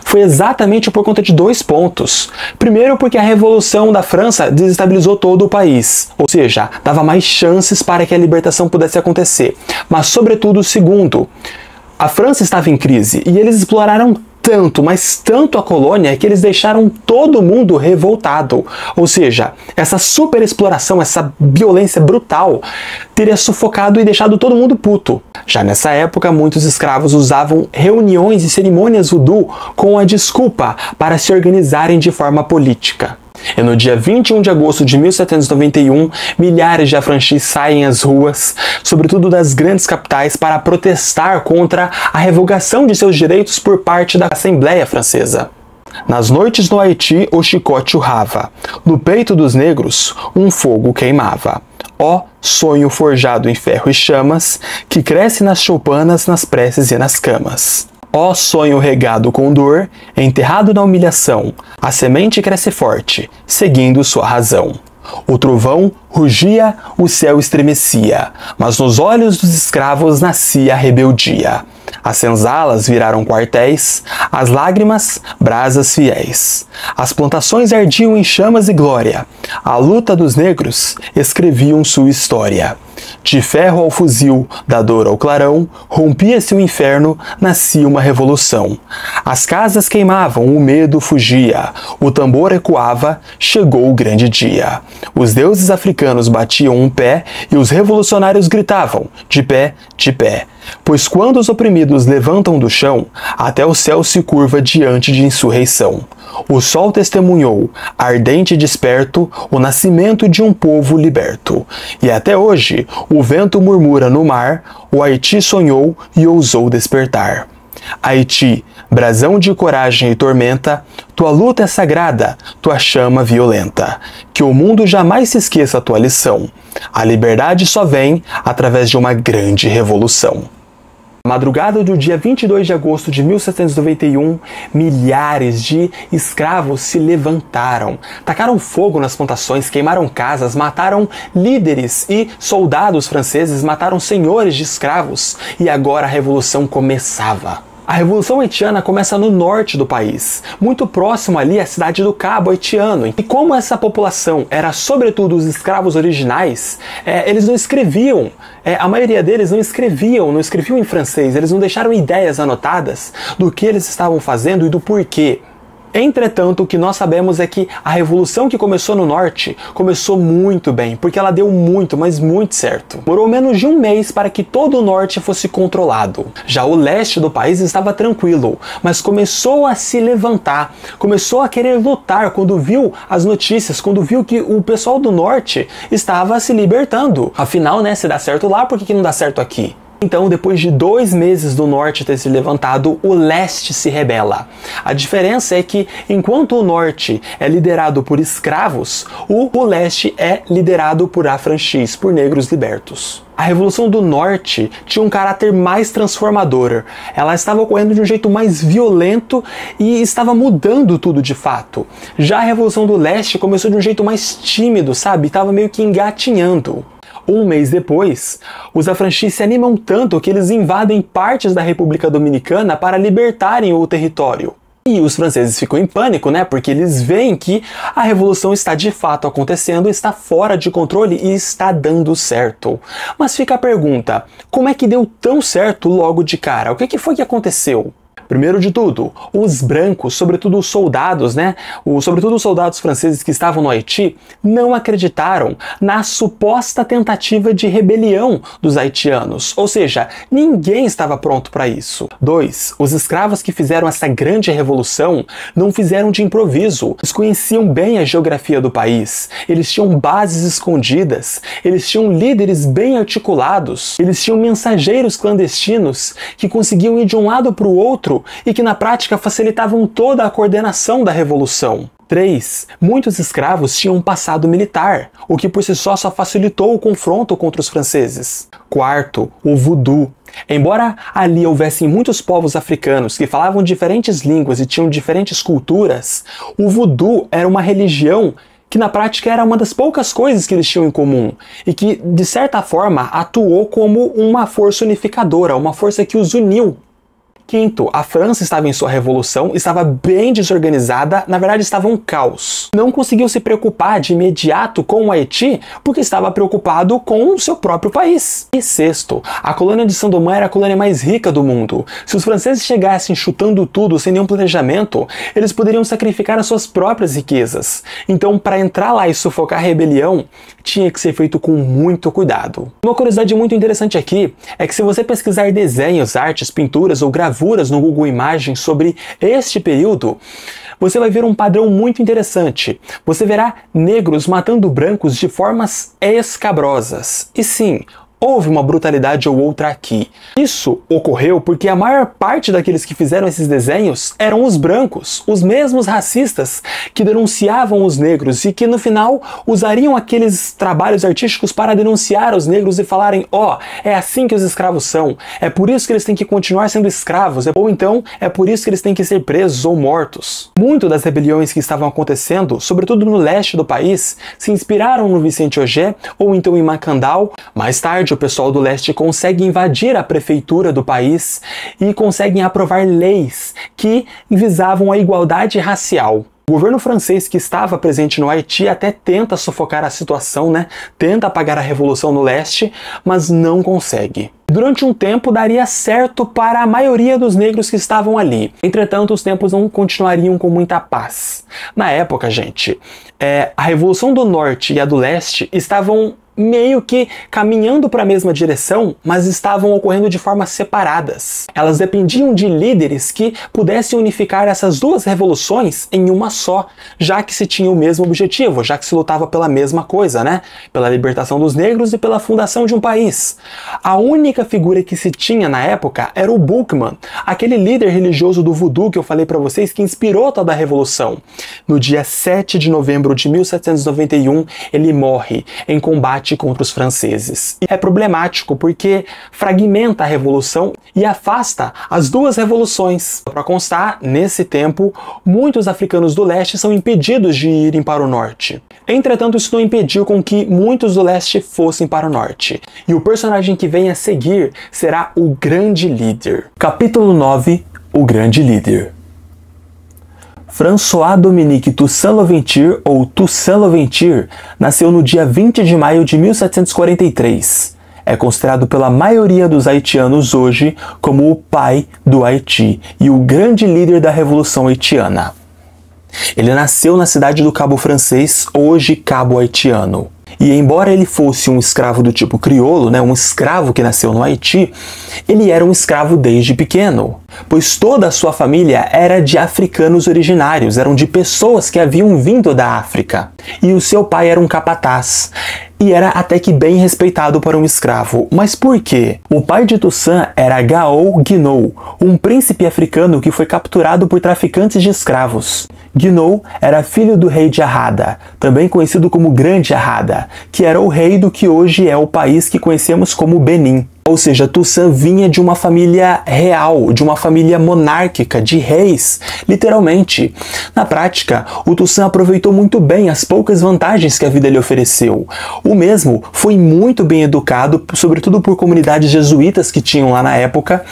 A: foi exatamente por conta de dois pontos. Primeiro, porque a Revolução da França desestabilizou todo o país, ou seja, dava mais chances para que a libertação pudesse acontecer. Mas, sobretudo, segundo, a França estava em crise e eles exploraram tanto, mas tanto a colônia que eles deixaram todo mundo revoltado. Ou seja, essa super exploração, essa violência brutal teria sufocado e deixado todo mundo puto. Já nessa época, muitos escravos usavam reuniões e cerimônias voodoo com a desculpa para se organizarem de forma política. E no dia 21 de agosto de 1791, milhares de affranchis saem às ruas, sobretudo das grandes capitais, para protestar contra a revogação de seus direitos por parte da Assembleia Francesa. Nas noites no Haiti, o chicote urrava. No peito dos negros, um fogo queimava. Ó sonho forjado em ferro e chamas, que cresce nas choupanas, nas preces e nas camas. Ó sonho regado com dor, enterrado na humilhação, a semente cresce forte, seguindo sua razão. O trovão rugia, o céu estremecia, mas nos olhos dos escravos nascia a rebeldia. As senzalas viraram quartéis, as lágrimas, brasas fiéis. As plantações ardiam em chamas e glória. A luta dos negros escreviam sua história. De ferro ao fuzil, da dor ao clarão, rompia-se o inferno, nascia uma revolução. As casas queimavam, o medo fugia, o tambor ecoava, chegou o grande dia. Os deuses africanos batiam um pé e os revolucionários gritavam, de pé, pois quando os oprimidos levantam do chão, até o céu se curva diante de insurreição. O sol testemunhou, ardente e desperto, o nascimento de um povo liberto. E até hoje, o vento murmura no mar, o Haiti sonhou e ousou despertar. Haiti, brasão de coragem e tormenta, tua luta é sagrada, tua chama violenta. Que o mundo jamais se esqueça a tua lição. A liberdade só vem através de uma grande revolução. Na madrugada do dia 22 de agosto de 1791, milhares de escravos se levantaram, tacaram fogo nas plantações, queimaram casas, mataram líderes e soldados franceses, mataram senhores de escravos, e agora a revolução começava. A Revolução Haitiana começa no norte do país, muito próximo ali à cidade do Cabo haitiano. E como essa população era sobretudo os escravos originais, eles não escreviam, a maioria deles não escreviam em francês, eles não deixaram ideias anotadas do que eles estavam fazendo e do porquê. Entretanto, o que nós sabemos é que a revolução que começou no norte começou muito bem, porque ela deu muito, mas muito certo. Demorou menos de um mês para que todo o norte fosse controlado. Já o leste do país estava tranquilo, mas começou a se levantar, começou a querer lutar quando viu as notícias, quando viu que o pessoal do norte estava se libertando. Afinal, se dá certo lá, por que não dá certo aqui? Então, depois de 2 meses do norte ter se levantado, o leste se rebela. A diferença é que, enquanto o norte é liderado por escravos, o leste é liderado por affranchis, por negros libertos. A Revolução do Norte tinha um caráter mais transformador. Ela estava ocorrendo de um jeito mais violento e estava mudando tudo de fato. Já a Revolução do Leste começou de um jeito mais tímido, sabe? Estava meio que engatinhando. Um mês depois, os affranchis se animam tanto que eles invadem partes da República Dominicana para libertarem o território. E os franceses ficam em pânico, né? Porque eles veem que a revolução está de fato acontecendo, está fora de controle e está dando certo. Mas fica a pergunta, como é que deu tão certo logo de cara? O que foi que aconteceu? Primeiro de tudo, os brancos, sobretudo os soldados, sobretudo os soldados franceses que estavam no Haiti, não acreditaram na suposta tentativa de rebelião dos haitianos, ou seja, ninguém estava pronto para isso. 2. Os escravos que fizeram essa grande revolução não fizeram de improviso. Eles conheciam bem a geografia do país, eles tinham bases escondidas, eles tinham líderes bem articulados, eles tinham mensageiros clandestinos que conseguiam ir de um lado para o outro e que na prática facilitavam toda a coordenação da revolução. 3. Muitos escravos tinham um passado militar, o que por si só facilitou o confronto contra os franceses. 4. O voodoo. Embora ali houvessem muitos povos africanos que falavam diferentes línguas e tinham diferentes culturas, o voodoo era uma religião que na prática era uma das poucas coisas que eles tinham em comum e que, de certa forma, atuou como uma força unificadora, uma força que os uniu. 5. A França estava em sua revolução, estava bem desorganizada, na verdade estava um caos. Não conseguiu se preocupar de imediato com o Haiti porque estava preocupado com o seu próprio país. E 6. A colônia de Saint-Domingue era a colônia mais rica do mundo. Se os franceses chegassem chutando tudo sem nenhum planejamento, eles poderiam sacrificar as suas próprias riquezas. Então, para entrar lá e sufocar a rebelião, tinha que ser feito com muito cuidado. Uma curiosidade muito interessante aqui é que se você pesquisar desenhos, artes, pinturas ou gravuras no Google Imagens sobre este período, você vai ver um padrão muito interessante. Você verá negros matando brancos de formas escabrosas. E sim, houve uma brutalidade ou outra aqui. Isso ocorreu porque a maior parte daqueles que fizeram esses desenhos eram os brancos, os mesmos racistas que denunciavam os negros e que no final usariam aqueles trabalhos artísticos para denunciar os negros e falarem: ó, é assim que os escravos são, é por isso que eles têm que continuar sendo escravos, ou então é por isso que eles têm que ser presos ou mortos. Muito das rebeliões que estavam acontecendo, sobretudo no leste do país, se inspiraram no Vicente Auger ou então em Macandal. Mais tarde, o pessoal do leste consegue invadir a prefeitura do país e conseguem aprovar leis que visavam a igualdade racial. O governo francês que estava presente no Haiti até tenta sufocar a situação, tenta apagar a revolução no leste, mas não consegue. Durante um tempo daria certo para a maioria dos negros que estavam ali. Entretanto, os tempos não continuariam com muita paz. Na época, gente, a Revolução do Norte e a do Leste estavam meio que caminhando para a mesma direção, mas estavam ocorrendo de formas separadas. Elas dependiam de líderes que pudessem unificar essas duas revoluções em uma só, já que se tinha o mesmo objetivo, já que se lutava pela mesma coisa, pela libertação dos negros e pela fundação de um país. A única figura que se tinha na época era o Boukman, aquele líder religioso do voodoo que eu falei para vocês que inspirou toda a revolução. No dia 7 de novembro de 1791, ele morre em combate contra os franceses. E é problemático porque fragmenta a revolução e afasta as duas revoluções. Para constar, nesse tempo, muitos africanos do leste são impedidos de irem para o norte. Entretanto, isso não impediu com que muitos do leste fossem para o norte. E o personagem que vem a seguir será o Grande Líder. Capítulo 9, o Grande Líder. François-Dominique Toussaint-Louverture, ou Toussaint Louverture, nasceu no dia 20 de maio de 1743. É considerado pela maioria dos haitianos hoje como o pai do Haiti e o grande líder da Revolução Haitiana. Ele nasceu na cidade do Cabo Francês, hoje Cabo Haitiano. E embora ele fosse um escravo do tipo crioulo, um escravo que nasceu no Haiti, ele era um escravo desde pequeno, pois toda a sua família era de africanos originários, eram de pessoas que haviam vindo da África. E o seu pai era um capataz, e era até que bem respeitado para um escravo. Mas por quê? O pai de Toussaint era Gaou Guinou, um príncipe africano que foi capturado por traficantes de escravos. Guinou era filho do rei de Arrada, também conhecido como Grande Arrada, que era o rei do que hoje é o país que conhecemos como Benin. Ou seja, Toussaint vinha de uma família real, de uma família monárquica, de reis, literalmente. Na prática, o Toussaint aproveitou muito bem as poucas vantagens que a vida lhe ofereceu. O mesmo foi muito bem educado, sobretudo por comunidades jesuítas que tinham lá na época,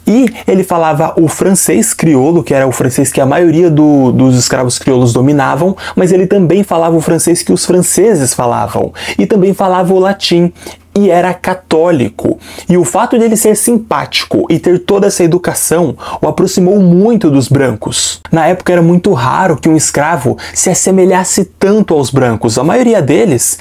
A: E ele falava o francês crioulo, que era o francês que a maioria dos escravos crioulos dominavam, mas ele também falava o francês que os franceses falavam, e também falava o latim. E era católico. E o fato dele ser simpático e ter toda essa educação o aproximou muito dos brancos. Na época era muito raro que um escravo se assemelhasse tanto aos brancos. A maioria deles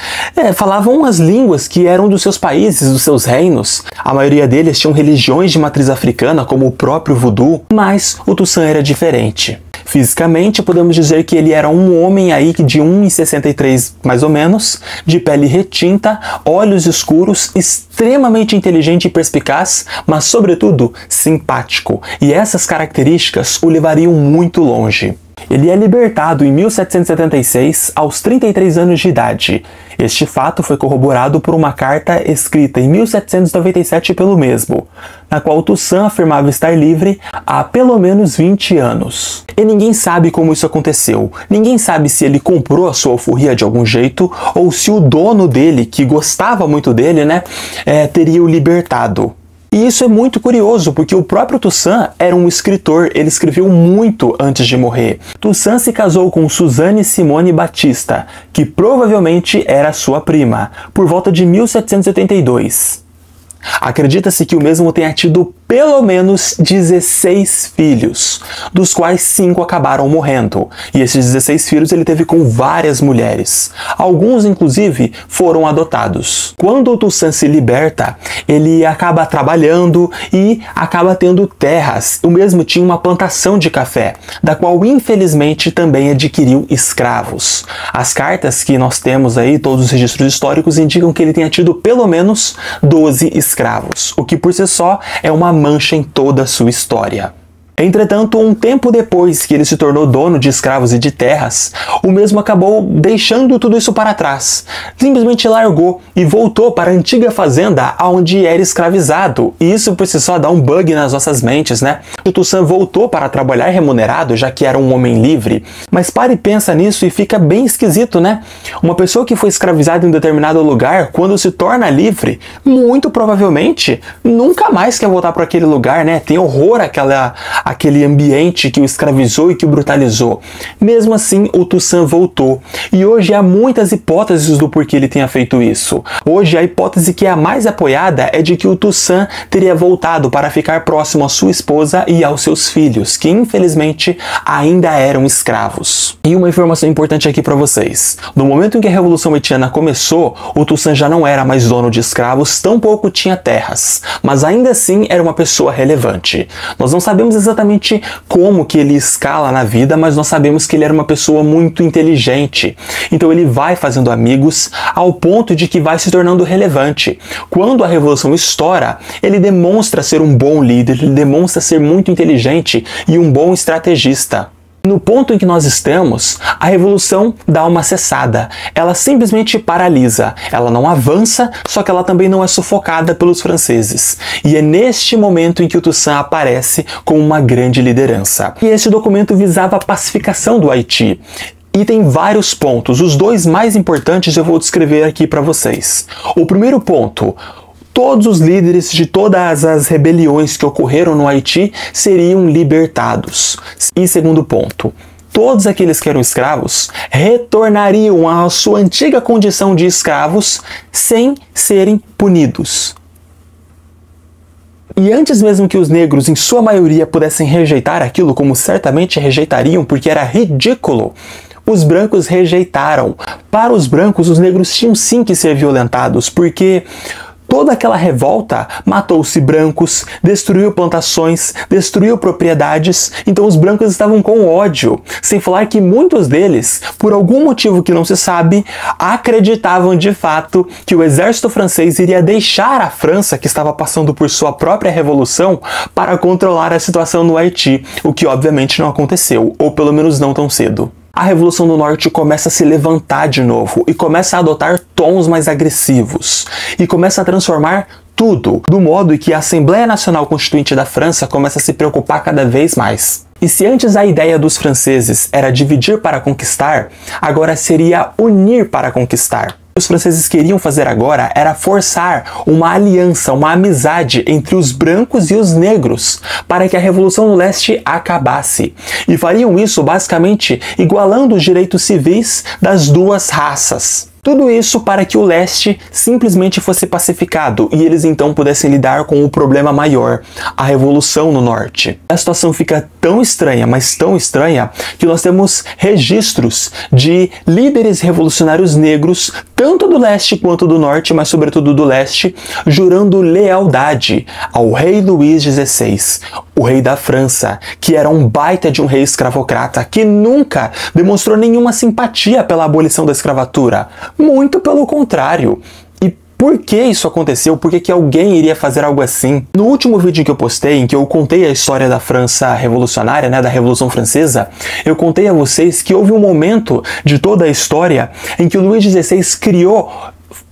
A: falavam as línguas que eram dos seus países, dos seus reinos. A maioria deles tinham religiões de matriz africana, como o próprio voodoo, mas o Toussaint era diferente. Fisicamente, podemos dizer que ele era um homem aí de 1,63 mais ou menos, de pele retinta, olhos escuros, extremamente inteligente e perspicaz, mas sobretudo simpático. E essas características o levariam muito longe. Ele é libertado em 1776, aos 33 anos de idade. Este fato foi corroborado por uma carta escrita em 1797 pelo mesmo, na qual Toussaint afirmava estar livre há pelo menos 20 anos. E ninguém sabe como isso aconteceu. Ninguém sabe se ele comprou a sua alforria de algum jeito, ou se o dono dele, que gostava muito dele, teria o libertado. E isso é muito curioso, porque o próprio Toussaint era um escritor, ele escreveu muito antes de morrer. Toussaint se casou com Suzanne Simone Batista, que provavelmente era sua prima, por volta de 1782. Acredita-se que o mesmo tenha tido pelo menos 16 filhos, dos quais 5 acabaram morrendo. E esses 16 filhos ele teve com várias mulheres. Alguns, inclusive, foram adotados. Quando o Toussaint se liberta, ele acaba trabalhando e acaba tendo terras. O mesmo tinha uma plantação de café, da qual, infelizmente, também adquiriu escravos. As cartas que nós temos aí, todos os registros históricos, indicam que ele tenha tido pelo menos 12 escravos, o que por si só é uma mancha em toda a sua história. Entretanto, um tempo depois que ele se tornou dono de escravos e de terras, o mesmo acabou deixando tudo isso para trás. Simplesmente largou e voltou para a antiga fazenda onde era escravizado. E isso por si só dá um bug nas nossas mentes, né? O Toussaint voltou para trabalhar remunerado, já que era um homem livre. Mas para e pensa nisso e fica bem esquisito, né? Uma pessoa que foi escravizada em um determinado lugar, quando se torna livre, muito provavelmente nunca mais quer voltar para aquele lugar, né? Tem horror àquele ambiente que o escravizou e que o brutalizou. Mesmo assim, o Toussaint voltou. E hoje há muitas hipóteses do porquê ele tenha feito isso. Hoje a hipótese que é a mais apoiada é de que o Toussaint teria voltado para ficar próximo à sua esposa e aos seus filhos, que infelizmente ainda eram escravos. E uma informação importante aqui para vocês. No momento em que a Revolução Haitiana começou, o Toussaint já não era mais dono de escravos, tampouco tinha terras. Mas ainda assim era uma pessoa relevante. Nós não sabemos exatamente como que ele escala na vida, mas nós sabemos que ele era uma pessoa muito inteligente. Então ele vai fazendo amigos ao ponto de que vai se tornando relevante. Quando a Revolução estoura, ele demonstra ser um bom líder, ele demonstra ser muito inteligente e um bom estrategista. No ponto em que nós estamos, a revolução dá uma cessada. Ela simplesmente paralisa. Ela não avança, só que ela também não é sufocada pelos franceses. E é neste momento em que o Toussaint aparece como uma grande liderança. E esse documento visava a pacificação do Haiti. E tem vários pontos. Os dois mais importantes eu vou descrever aqui para vocês. O primeiro ponto: todos os líderes de todas as rebeliões que ocorreram no Haiti seriam libertados. E segundo ponto: todos aqueles que eram escravos retornariam à sua antiga condição de escravos sem serem punidos. E antes mesmo que os negros, em sua maioria, pudessem rejeitar aquilo, como certamente rejeitariam porque era ridículo, os brancos rejeitaram. Para os brancos, os negros tinham sim que ser violentados, porque toda aquela revolta matou-se brancos, destruiu plantações, destruiu propriedades, então os brancos estavam com ódio. Sem falar que muitos deles, por algum motivo que não se sabe, acreditavam de fato que o exército francês iria deixar a França, que estava passando por sua própria revolução, para controlar a situação no Haiti, o que obviamente não aconteceu, ou pelo menos não tão cedo. A Revolução do Norte começa a se levantar de novo e começa a adotar tons mais agressivos e começa a transformar tudo, do modo que a Assembleia Nacional Constituinte da França começa a se preocupar cada vez mais. E se antes a ideia dos franceses era dividir para conquistar, agora seria unir para conquistar. que os franceses queriam fazer agora era forçar uma aliança, uma amizade entre os brancos e os negros, para que a Revolução no Leste acabasse. E fariam isso basicamente igualando os direitos civis das duas raças. Tudo isso para que o leste simplesmente fosse pacificado e eles então pudessem lidar com o problema maior, a revolução no norte. A situação fica tão estranha, mas tão estranha, que nós temos registros de líderes revolucionários negros, tanto do leste quanto do norte, mas sobretudo do leste, jurando lealdade ao rei Luís XVI, o rei da França, que era um baita de um rei escravocrata que nunca demonstrou nenhuma simpatia pela abolição da escravatura. Muito pelo contrário. E por que isso aconteceu? Por que alguém iria fazer algo assim? No último vídeo que eu postei, em que eu contei a história da França revolucionária, da Revolução Francesa, eu contei a vocês que houve um momento de toda a história em que o Luís XVI criou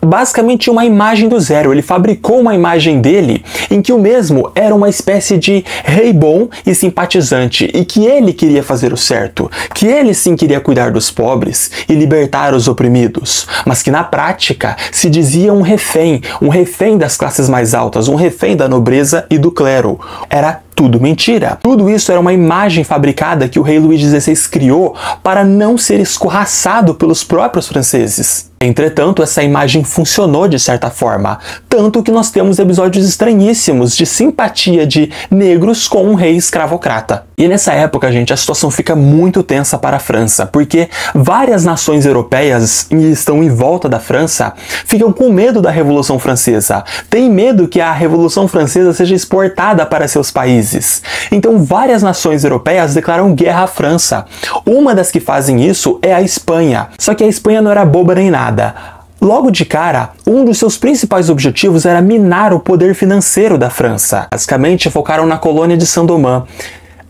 A: basicamente uma imagem do zero. Ele fabricou uma imagem dele em que o mesmo era uma espécie de rei bom e simpatizante e que ele queria fazer o certo, que ele sim queria cuidar dos pobres e libertar os oprimidos, mas que na prática se dizia um refém das classes mais altas, um refém da nobreza e do clero. Era tudo mentira. Tudo isso era uma imagem fabricada que o rei Luís XVI criou para não ser escorraçado pelos próprios franceses. Entretanto, essa imagem funcionou de certa forma, tanto que nós temos episódios estranhíssimos de simpatia de negros com um rei escravocrata. E nessa época, gente, a situação fica muito tensa para a França, porque várias nações europeias que estão em volta da França ficam com medo da Revolução Francesa, têm medo que a Revolução Francesa seja exportada para seus países. Então, várias nações europeias declaram guerra à França. Uma das que fazem isso é a Espanha. Só que a Espanha não era boba nem nada. Logo de cara, um dos seus principais objetivos era minar o poder financeiro da França. Basicamente, focaram na colônia de Saint-Domingue.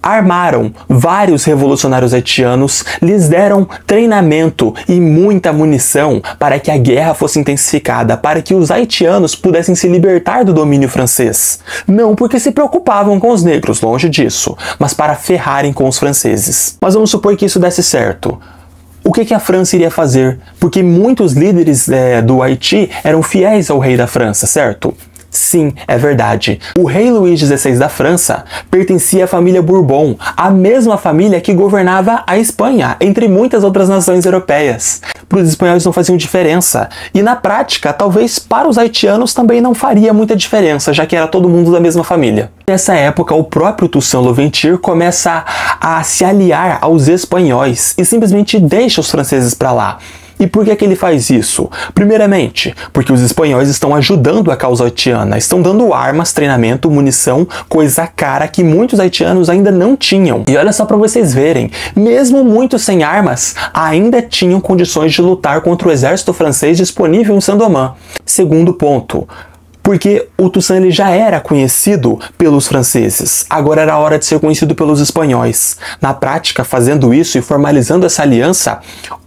A: Armaram vários revolucionários haitianos, lhes deram treinamento e muita munição para que a guerra fosse intensificada, para que os haitianos pudessem se libertar do domínio francês. Não porque se preocupavam com os negros, longe disso, mas para ferrarem com os franceses. Mas vamos supor que isso desse certo. O que a França iria fazer? Porque muitos líderes do Haiti eram fiéis ao rei da França, certo? Sim, é verdade. O rei Luís XVI da França pertencia à família Bourbon, a mesma família que governava a Espanha, entre muitas outras nações europeias. Para os espanhóis não faziam diferença. E na prática, talvez para os haitianos também não faria muita diferença, já que era todo mundo da mesma família. Nessa época, o próprio Toussaint Louverture começa a se aliar aos espanhóis e simplesmente deixa os franceses para lá. E por que ele faz isso? Primeiramente, porque os espanhóis estão ajudando a causa haitiana, estão dando armas, treinamento, munição, coisa cara que muitos haitianos ainda não tinham. E olha só para vocês verem, mesmo muitos sem armas, ainda tinham condições de lutar contra o exército francês disponível em Saint-Domingue. Segundo ponto, porque o Toussaint ele já era conhecido pelos franceses, agora era a hora de ser conhecido pelos espanhóis. Na prática, fazendo isso e formalizando essa aliança,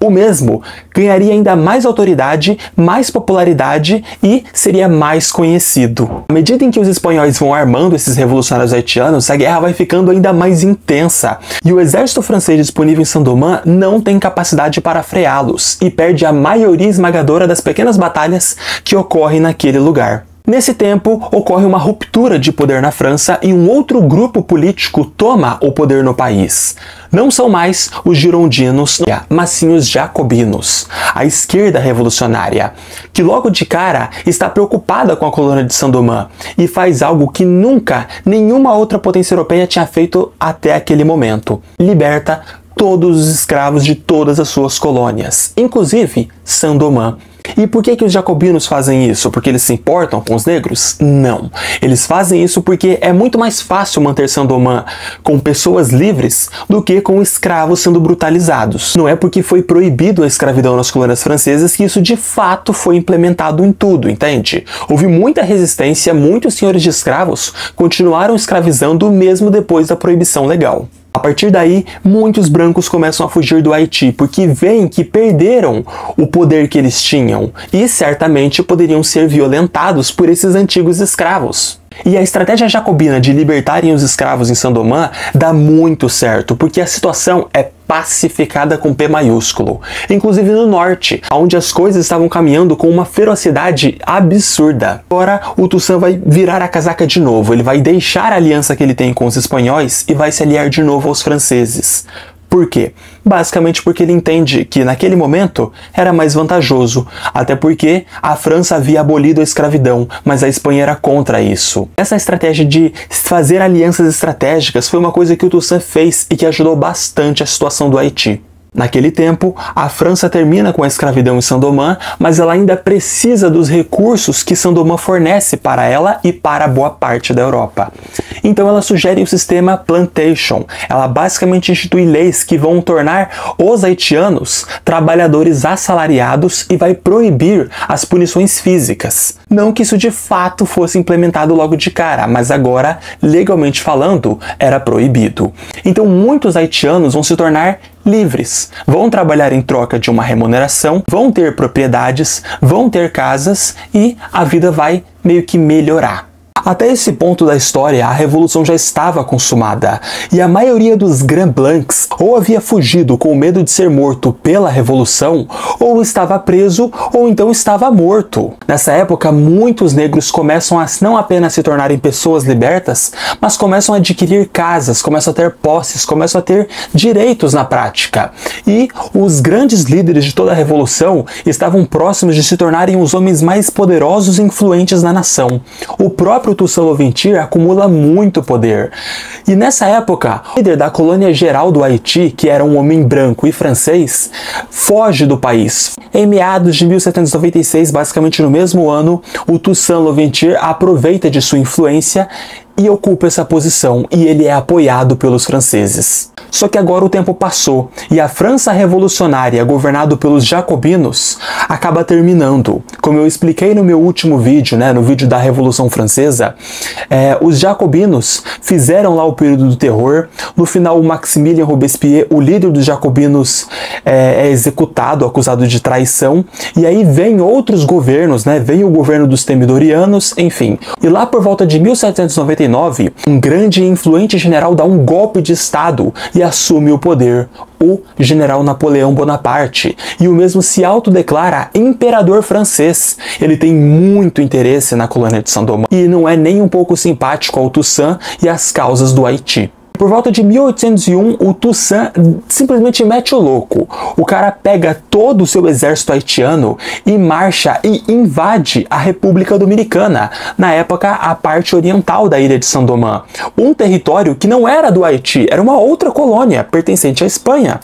A: o mesmo ganharia ainda mais autoridade, mais popularidade e seria mais conhecido. À medida em que os espanhóis vão armando esses revolucionários haitianos, a guerra vai ficando ainda mais intensa e o exército francês disponível em Saint-Domingue não tem capacidade para freá-los e perde a maioria esmagadora das pequenas batalhas que ocorrem naquele lugar. Nesse tempo, ocorre uma ruptura de poder na França e um outro grupo político toma o poder no país. Não são mais os girondinos, mas sim os jacobinos, a esquerda revolucionária, que logo de cara está preocupada com a colônia de Saint-Domingue e faz algo que nunca nenhuma outra potência europeia tinha feito até aquele momento. Liberta todos os escravos de todas as suas colônias, inclusive Saint-Domingue. E por que os jacobinos fazem isso? Porque eles se importam com os negros? Não. Eles fazem isso porque é muito mais fácil manter Saint-Domingue com pessoas livres do que com escravos sendo brutalizados. Não é porque foi proibido a escravidão nas colônias francesas que isso de fato foi implementado em tudo, entende? Houve muita resistência, muitos senhores de escravos continuaram escravizando mesmo depois da proibição legal. A partir daí, muitos brancos começam a fugir do Haiti, porque veem que perderam o poder que eles tinham e certamente poderiam ser violentados por esses antigos escravos. E a estratégia jacobina de libertarem os escravos em Saint-Domingue dá muito certo, porque a situação é pacificada com P maiúsculo, inclusive no norte, onde as coisas estavam caminhando com uma ferocidade absurda. Agora o Toussaint vai virar a casaca de novo, ele vai deixar a aliança que ele tem com os espanhóis e vai se aliar de novo aos franceses. Por quê? Basicamente porque ele entende que naquele momento era mais vantajoso, até porque a França havia abolido a escravidão, mas a Espanha era contra isso. Essa estratégia de fazer alianças estratégicas foi uma coisa que o Toussaint fez e que ajudou bastante a situação do Haiti. Naquele tempo, a França termina com a escravidão em Saint-Domingue, mas ela ainda precisa dos recursos que Saint-Domingue fornece para ela e para boa parte da Europa. Então ela sugere o sistema plantation. Ela basicamente institui leis que vão tornar os haitianos trabalhadores assalariados e vai proibir as punições físicas. Não que isso de fato fosse implementado logo de cara, mas agora, legalmente falando, era proibido. Então muitos haitianos vão se tornar livres, vão trabalhar em troca de uma remuneração, vão ter propriedades, vão ter casas e a vida vai meio que melhorar. Até esse ponto da história, a revolução já estava consumada, e a maioria dos Grands Blancs ou havia fugido com medo de ser morto pela revolução, ou estava preso, ou então estava morto. Nessa época, muitos negros começam a não apenas se tornarem pessoas libertas, mas começam a adquirir casas, começam a ter posses, começam a ter direitos na prática. E os grandes líderes de toda a revolução estavam próximos de se tornarem os homens mais poderosos e influentes na nação. O próprio Toussaint Louverture acumula muito poder. E nessa época, o líder da colônia geral do Haiti, que era um homem branco e francês, foge do país. Em meados de 1796, basicamente no mesmo ano, o Toussaint Louverture aproveita de sua influência e ocupa essa posição, e ele é apoiado pelos franceses. Só que agora o tempo passou, e a França revolucionária, governada pelos jacobinos, acaba terminando. Como eu expliquei no meu último vídeo, no vídeo da Revolução Francesa, os jacobinos fizeram lá o período do terror. No final, o Maximilien Robespierre, o líder dos jacobinos, é executado, acusado de traição, e aí vem outros governos, vem o governo dos Temidorianos, enfim. E lá por volta de 1799, um grande e influente general dá um golpe de estado e assume o poder, o general Napoleão Bonaparte, e o mesmo se autodeclara imperador francês. Ele tem muito interesse na colônia de Saint-Domingue e não é nem um pouco simpático ao Toussaint e às causas do Haiti. Por volta de 1801, o Toussaint simplesmente mete o louco. O cara pega todo o seu exército haitiano e marcha e invade a República Dominicana, na época a parte oriental da ilha de Saint-Domingue, um território que não era do Haiti, era uma outra colônia pertencente à Espanha.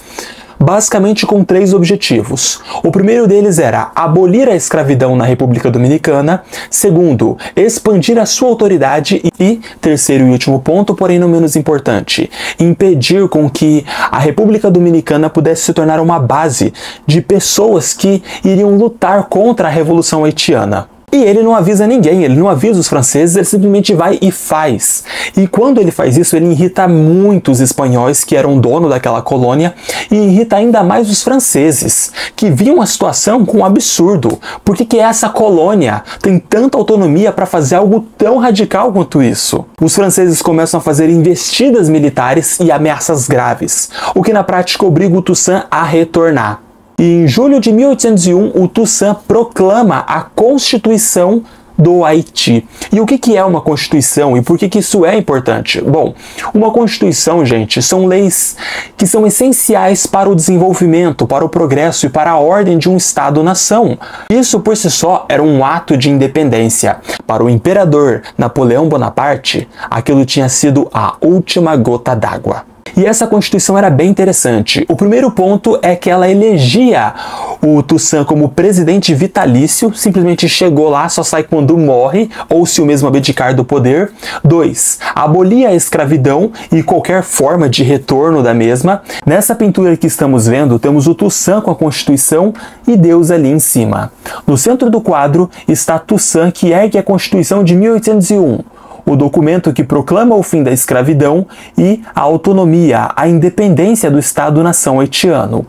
A: Basicamente com 3 objetivos. O primeiro deles era abolir a escravidão na República Dominicana, segundo, expandir a sua autoridade e, terceiro e último ponto, porém não menos importante, impedir com que a República Dominicana pudesse se tornar uma base de pessoas que iriam lutar contra a Revolução Haitiana. E ele não avisa ninguém, ele não avisa os franceses, ele simplesmente vai e faz. E quando ele faz isso, ele irrita muitos espanhóis que eram dono daquela colônia e irrita ainda mais os franceses, que viam a situação com um absurdo. Por que essa colônia tem tanta autonomia para fazer algo tão radical quanto isso? Os franceses começam a fazer investidas militares e ameaças graves, o que na prática obriga o Toussaint a retornar. E em julho de 1801, o Toussaint proclama a Constituição do Haiti. E o que é uma Constituição e por que isso é importante? Bom, uma Constituição, gente, são leis que são essenciais para o desenvolvimento, para o progresso e para a ordem de um Estado-nação. Isso por si só era um ato de independência. Para o imperador Napoleão Bonaparte, aquilo tinha sido a última gota d'água. E essa Constituição era bem interessante. O primeiro ponto é que ela elegia o Toussaint como presidente vitalício, simplesmente chegou lá, só sai quando morre, ou se o mesmo abdicar do poder. 2. Abolia a escravidão e qualquer forma de retorno da mesma. Nessa pintura que estamos vendo, temos o Toussaint com a Constituição e Deus ali em cima. No centro do quadro está Toussaint, que ergue a Constituição de 1801. o documento que proclama o fim da escravidão e a autonomia, a independência do Estado-nação haitiano.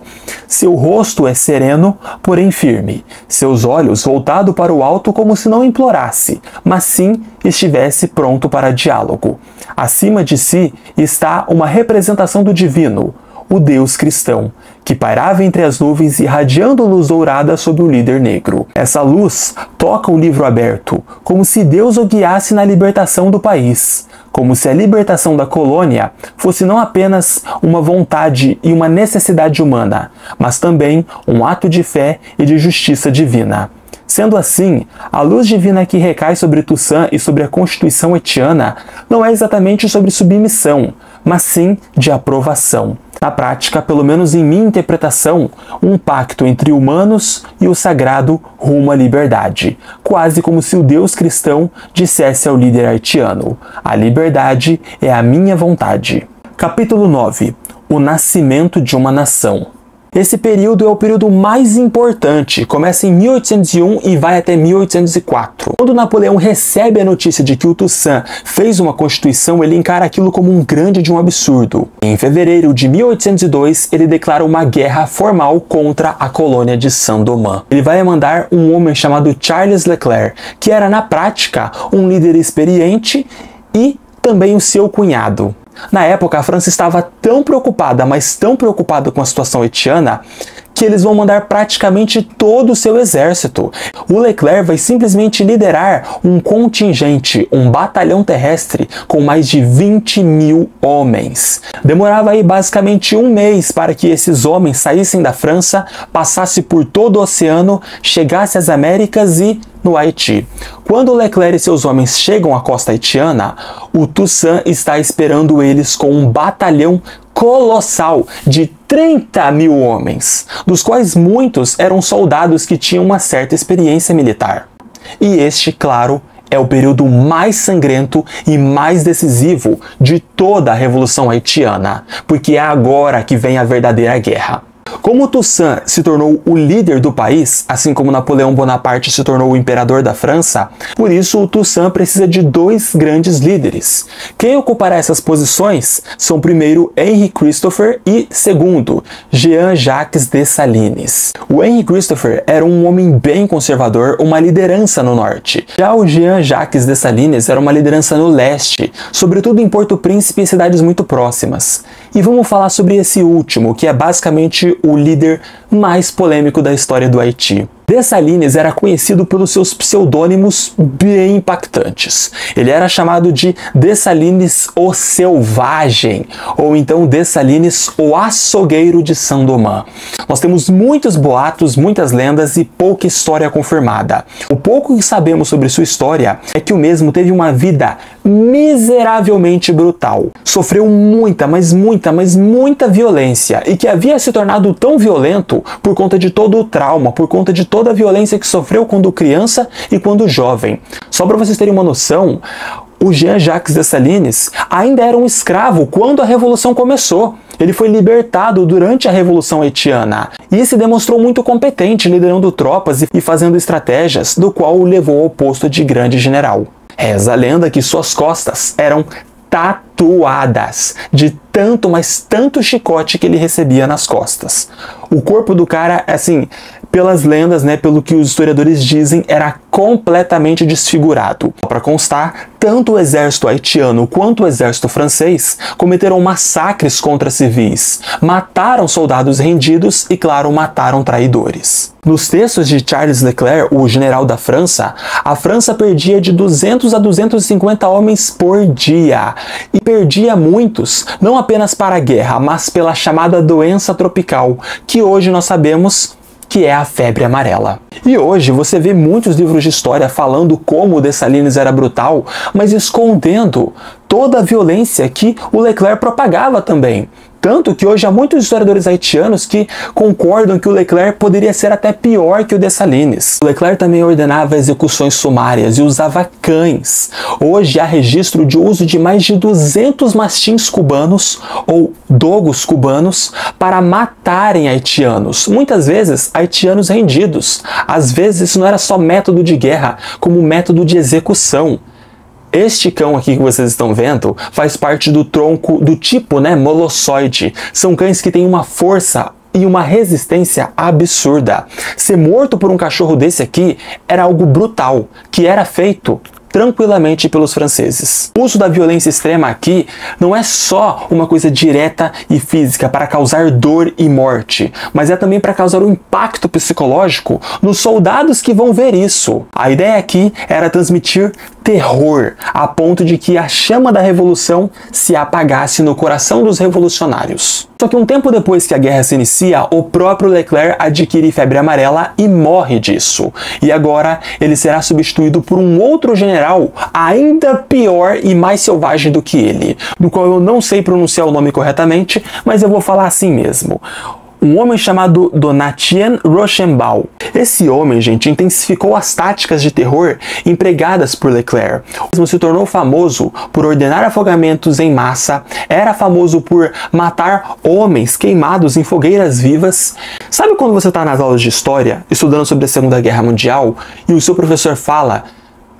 A: Seu rosto é sereno, porém firme, seus olhos voltados para o alto como se não implorasse, mas sim estivesse pronto para diálogo. Acima de si está uma representação do divino, o Deus cristão, que pairava entre as nuvens irradiando luz dourada sobre o líder negro. Essa luz toca o livro aberto, como se Deus o guiasse na libertação do país, como se a libertação da colônia fosse não apenas uma vontade e uma necessidade humana, mas também um ato de fé e de justiça divina. Sendo assim, a luz divina que recai sobre Toussaint e sobre a Constituição haitiana não é exatamente sobre submissão, mas sim de aprovação. Na prática, pelo menos em minha interpretação, um pacto entre humanos e o sagrado rumo à liberdade, quase como se o Deus cristão dissesse ao líder haitiano: a liberdade é a minha vontade. Capítulo 9. O nascimento de uma nação. Esse período é o período mais importante, começa em 1801 e vai até 1804. Quando Napoleão recebe a notícia de que o Toussaint fez uma constituição, ele encara aquilo como um grande de um absurdo. Em fevereiro de 1802, ele declara uma guerra formal contra a colônia de Saint-Domingue. Ele vai mandar um homem chamado Charles Leclerc, que era na prática um líder experiente, e também o seu cunhado. Na época, a França estava tão preocupada, mas tão preocupada com a situação haitiana, que eles vão mandar praticamente todo o seu exército. O Leclerc vai simplesmente liderar um contingente, um batalhão terrestre com mais de 20.000 homens. Demorava aí basicamente um mês para que esses homens saíssem da França, passassem por todo o oceano, chegassem às Américas e no Haiti. Quando Leclerc e seus homens chegam à costa haitiana, o Toussaint está esperando eles com um batalhão colossal de 30.000 homens, dos quais muitos eram soldados que tinham uma certa experiência militar. E este, claro, é o período mais sangrento e mais decisivo de toda a Revolução Haitiana, porque é agora que vem a verdadeira guerra. Como Toussaint se tornou o líder do país, assim como Napoleão Bonaparte se tornou o imperador da França, por isso o Toussaint precisa de dois grandes líderes. Quem ocupará essas posições são primeiro Henri Christopher e segundo Jean-Jacques Dessalines. O Henri Christopher era um homem bem conservador, uma liderança no norte. Já o Jean-Jacques Dessalines era uma liderança no leste, sobretudo em Porto Príncipe e cidades muito próximas. E vamos falar sobre esse último, que é basicamente o líder mais polêmico da história do Haiti. Dessalines era conhecido pelos seus pseudônimos bem impactantes. Ele era chamado de Dessalines o Selvagem, ou então Dessalines o Açougueiro de Saint-Domingue. Nós temos muitos boatos, muitas lendas e pouca história confirmada. O pouco que sabemos sobre sua história é que o mesmo teve uma vida miseravelmente brutal. Sofreu muita, mas muita violência, e que havia se tornado tão violento por conta de todo o trauma, por conta de toda a violência que sofreu quando criança e quando jovem. Só para vocês terem uma noção, o Jean-Jacques Dessalines ainda era um escravo quando a Revolução começou. Ele foi libertado durante a Revolução Haitiana e se demonstrou muito competente liderando tropas e fazendo estratégias, do qual o levou ao posto de grande general. Reza a lenda que suas costas eram tatuadas de tanto, mas tanto chicote que ele recebia nas costas. O corpo do cara, assim, pelas lendas, né, pelo que os historiadores dizem, era completamente desfigurado. Para constar, tanto o exército haitiano quanto o exército francês cometeram massacres contra civis, mataram soldados rendidos e, claro, mataram traidores. Nos textos de Charles Leclerc, o general da França, a França perdia de 200 a 250 homens por dia, e perdia muitos, não apenas para a guerra, mas pela chamada doença tropical, que hoje nós sabemos que é a febre amarela. E hoje você vê muitos livros de história falando como o Dessalines era brutal, mas escondendo toda a violência que o Leclerc propagava também. Tanto que hoje há muitos historiadores haitianos que concordam que o Leclerc poderia ser até pior que o Dessalines. O Leclerc também ordenava execuções sumárias e usava cães. Hoje há registro de uso de mais de 200 mastins cubanos ou dogos cubanos para matarem haitianos. Muitas vezes haitianos rendidos. Às vezes isso não era só método de guerra, como método de execução. Este cão aqui que vocês estão vendo faz parte do tronco do tipo, molossoide. São cães que têm uma força e uma resistência absurda. Ser morto por um cachorro desse aqui era algo brutal, que era feito tranquilamente pelos franceses. O uso da violência extrema aqui não é só uma coisa direta e física para causar dor e morte, mas é também para causar um impacto psicológico nos soldados que vão ver isso. A ideia aqui era transmitir terror, a ponto de que a chama da revolução se apagasse no coração dos revolucionários. Só que um tempo depois que a guerra se inicia, o próprio Leclerc adquire febre amarela e morre disso. E agora ele será substituído por um outro general ainda pior e mais selvagem do que ele, do qual eu não sei pronunciar o nome corretamente, mas eu vou falar assim mesmo. Um homem chamado Donatien Rochambeau. Esse homem, gente, intensificou as táticas de terror empregadas por Leclerc. Ele se tornou famoso por ordenar afogamentos em massa, era famoso por matar homens queimados em fogueiras vivas. Sabe quando você está nas aulas de história, estudando sobre a Segunda Guerra Mundial, e o seu professor fala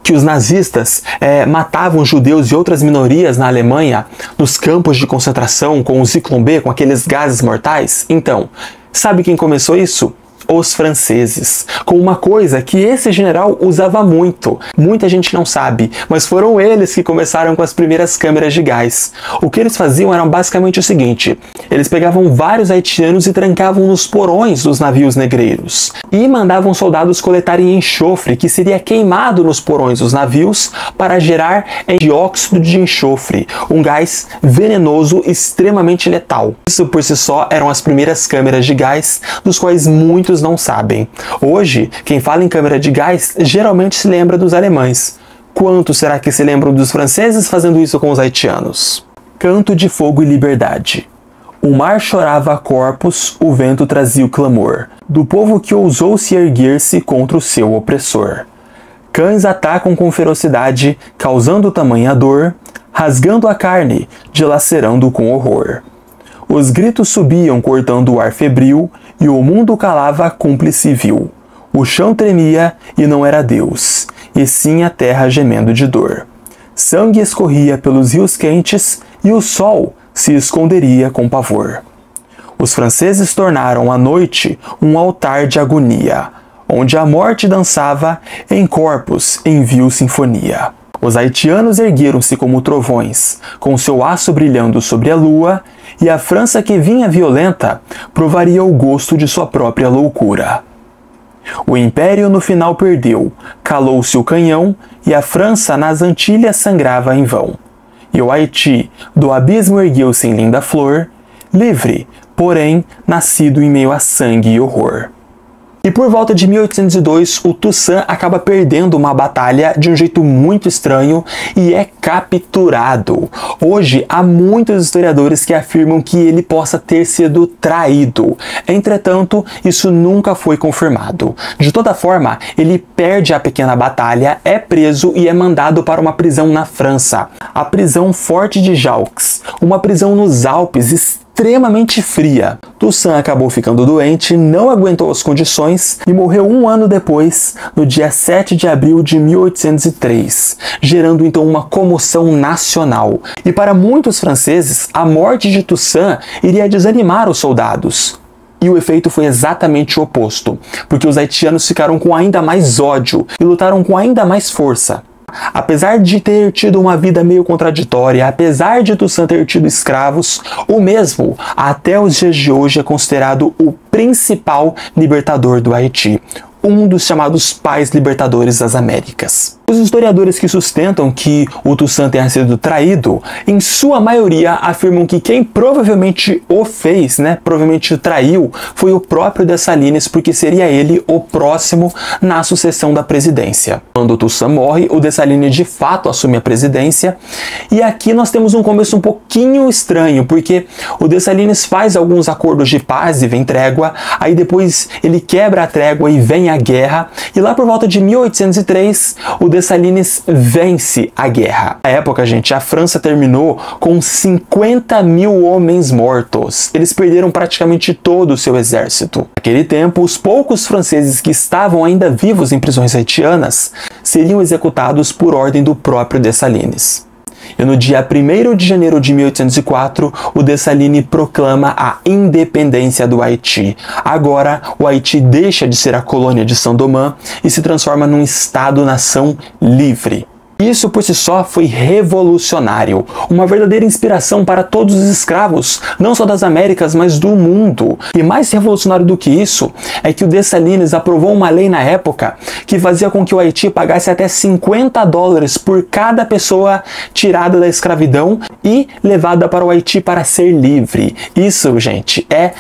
A: que os nazistas matavam judeus e outras minorias na Alemanha nos campos de concentração com o Zyklon B, com aqueles gases mortais? Então, sabe quem começou isso? Os franceses, com uma coisa que esse general usava muito. Muita gente não sabe, mas foram eles que começaram com as primeiras câmeras de gás. O que eles faziam era basicamente o seguinte: eles pegavam vários haitianos e trancavam nos porões dos navios negreiros e mandavam soldados coletarem enxofre que seria queimado nos porões dos navios para gerar dióxido de enxofre, um gás venenoso extremamente letal. Isso por si só eram as primeiras câmeras de gás, dos quais muitos não sabem. Hoje, quem fala em câmera de gás geralmente se lembra dos alemães. Quanto será que se lembram dos franceses fazendo isso com os haitianos? Canto de fogo e liberdade. O mar chorava corpos, o vento trazia o clamor do povo que ousou se erguer-se contra o seu opressor. Cães atacam com ferocidade, causando tamanha dor, rasgando a carne, dilacerando com horror. Os gritos subiam cortando o ar febril, e o mundo calava cúmplice vil. O chão tremia e não era Deus, e sim a terra gemendo de dor. Sangue escorria pelos rios quentes, e o sol se esconderia com pavor. Os franceses tornaram a noite um altar de agonia, onde a morte dançava em corpos em vil sinfonia. Os haitianos ergueram-se como trovões, com seu aço brilhando sobre a lua, e a França que vinha violenta provaria o gosto de sua própria loucura. O Império no final perdeu, calou-se o canhão, e a França nas Antilhas sangrava em vão. E o Haiti do abismo ergueu-se em linda flor, livre, porém, nascido em meio a sangue e horror. E por volta de 1802, o Toussaint acaba perdendo uma batalha de um jeito muito estranho e é capturado. Hoje, há muitos historiadores que afirmam que ele possa ter sido traído. Entretanto, isso nunca foi confirmado. De toda forma, ele perde a pequena batalha, é preso e é mandado para uma prisão na França, a prisão Forte de Jaux, uma prisão nos Alpes extremamente fria. Toussaint acabou ficando doente, não aguentou as condições e morreu um ano depois, no dia 7 de abril de 1803, gerando então uma comoção nacional. E para muitos franceses, a morte de Toussaint iria desanimar os soldados. E o efeito foi exatamente o oposto, porque os haitianos ficaram com ainda mais ódio e lutaram com ainda mais força. Apesar de ter tido uma vida meio contraditória, apesar de Toussaint ter tido escravos, o mesmo, até os dias de hoje, é considerado o principal libertador do Haiti, um dos chamados pais libertadores das Américas. Os historiadores que sustentam que o Toussaint tenha sido traído, em sua maioria afirmam que quem provavelmente o fez, provavelmente o traiu, foi o próprio Dessalines, porque seria ele o próximo na sucessão da presidência. Quando o Toussaint morre, o Dessalines de fato assume a presidência, e aqui nós temos um começo um pouquinho estranho, porque o Dessalines faz alguns acordos de paz e vem trégua, aí depois ele quebra a trégua e vem a guerra, e lá por volta de 1803, o Dessalines vence a guerra. Na época, gente, a França terminou com 50 mil homens mortos. Eles perderam praticamente todo o seu exército. Naquele tempo, os poucos franceses que estavam ainda vivos em prisões haitianas seriam executados por ordem do próprio Dessalines. E no dia 1º de janeiro de 1804, o Dessalines proclama a independência do Haiti. Agora, o Haiti deixa de ser a colônia de Saint-Domingue e se transforma num Estado-nação livre. Isso por si só foi revolucionário, uma verdadeira inspiração para todos os escravos, não só das Américas, mas do mundo. E mais revolucionário do que isso é que o Dessalines aprovou uma lei na época que fazia com que o Haiti pagasse até $50 por cada pessoa tirada da escravidão e levada para o Haiti para ser livre. Isso, gente, é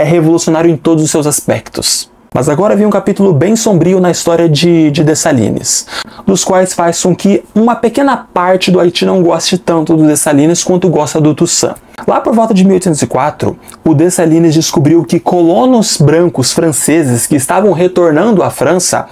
A: revolucionário em todos os seus aspectos. Mas agora vem um capítulo bem sombrio na história de Dessalines, dos quais faz com que uma pequena parte do Haiti não goste tanto do Dessalines quanto gosta do Toussaint. Lá por volta de 1804, o Dessalines descobriu que colonos brancos franceses que estavam retornando à França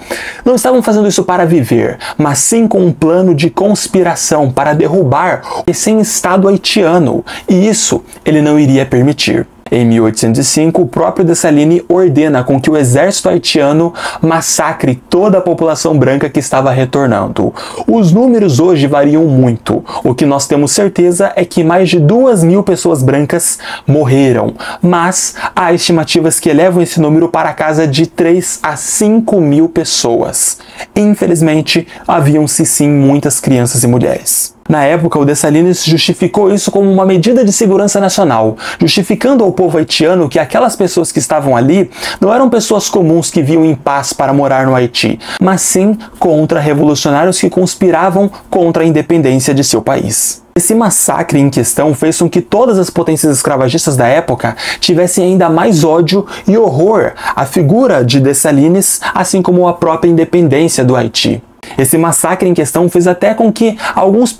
A: não estavam fazendo isso para viver, mas sim com um plano de conspiração para derrubar o recém-estado haitiano, e isso ele não iria permitir. Em 1805, o próprio Dessalines ordena com que o exército haitiano massacre toda a população branca que estava retornando. Os números hoje variam muito. O que nós temos certeza é que mais de 2.000 pessoas brancas morreram, mas há estimativas que elevam esse número para a casa de 3 a 5.000 pessoas. Infelizmente, haviam-se sim muitas crianças e mulheres. Na época, o Dessalines justificou isso como uma medida de segurança nacional, justificando ao povo haitiano que aquelas pessoas que estavam ali não eram pessoas comuns que viam em paz para morar no Haiti, mas sim contra-revolucionários que conspiravam contra a independência de seu país. Esse massacre em questão fez com que todas as potências escravagistas da época tivessem ainda mais ódio e horror à figura de Dessalines, assim como a própria independência do Haiti. Esse massacre em questão fez até com que alguns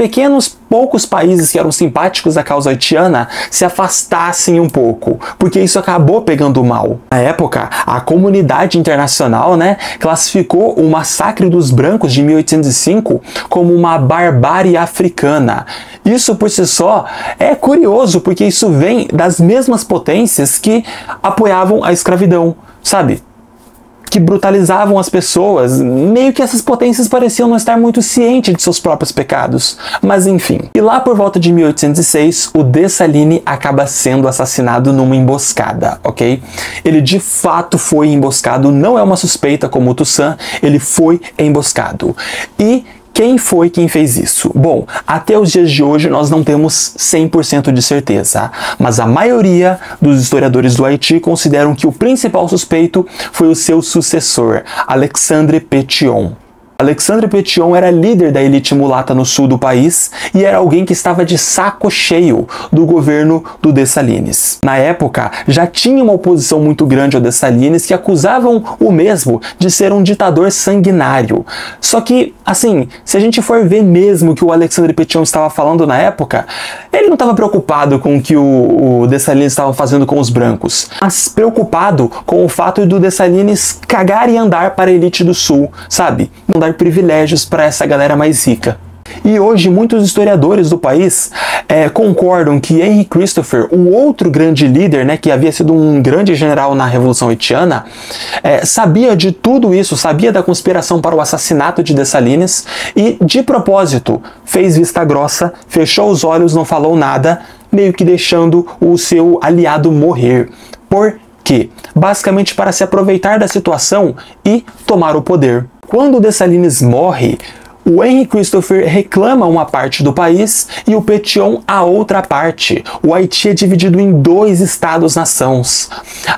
A: poucos países que eram simpáticos à causa haitiana se afastassem um pouco, porque isso acabou pegando mal. Na época, a comunidade internacional, classificou o massacre dos brancos de 1805 como uma barbárie africana. Isso por si só é curioso, porque isso vem das mesmas potências que apoiavam a escravidão, sabe? Que brutalizavam as pessoas. Meio que essas potências pareciam não estar muito cientes de seus próprios pecados. Mas enfim. E lá por volta de 1806, o Dessalines acaba sendo assassinado numa emboscada, ok? Ele de fato foi emboscado, não é uma suspeita como o Toussaint, ele foi emboscado. E quem foi quem fez isso? Bom, até os dias de hoje nós não temos 100% de certeza, mas a maioria dos historiadores do Haiti consideram que o principal suspeito foi o seu sucessor, Alexandre Pétion. Alexandre Pétion era líder da elite mulata no sul do país e era alguém que estava de saco cheio do governo do Dessalines. Na época, já tinha uma oposição muito grande ao Dessalines que acusavam o mesmo de ser um ditador sanguinário. Só que, se a gente for ver mesmo o que o Alexandre Pétion estava falando na época, ele não estava preocupado com o que o Dessalines estava fazendo com os brancos, mas preocupado com o fato do Dessalines cagar e andar para a elite do sul, sabe? Não dar privilégios para essa galera mais rica. E hoje muitos historiadores do país concordam que Henry Christopher, o outro grande líder, que havia sido um grande general na Revolução Haitiana, sabia de tudo isso, sabia da conspiração para o assassinato de Dessalines e, de propósito, fez vista grossa, fechou os olhos, não falou nada, meio que deixando o seu aliado morrer. Por quê? Basicamente para se aproveitar da situação e tomar o poder. Quando o Dessalines morre, o Henry Christopher reclama uma parte do país e o Pétion a outra parte. O Haiti é dividido em 2 estados-nações.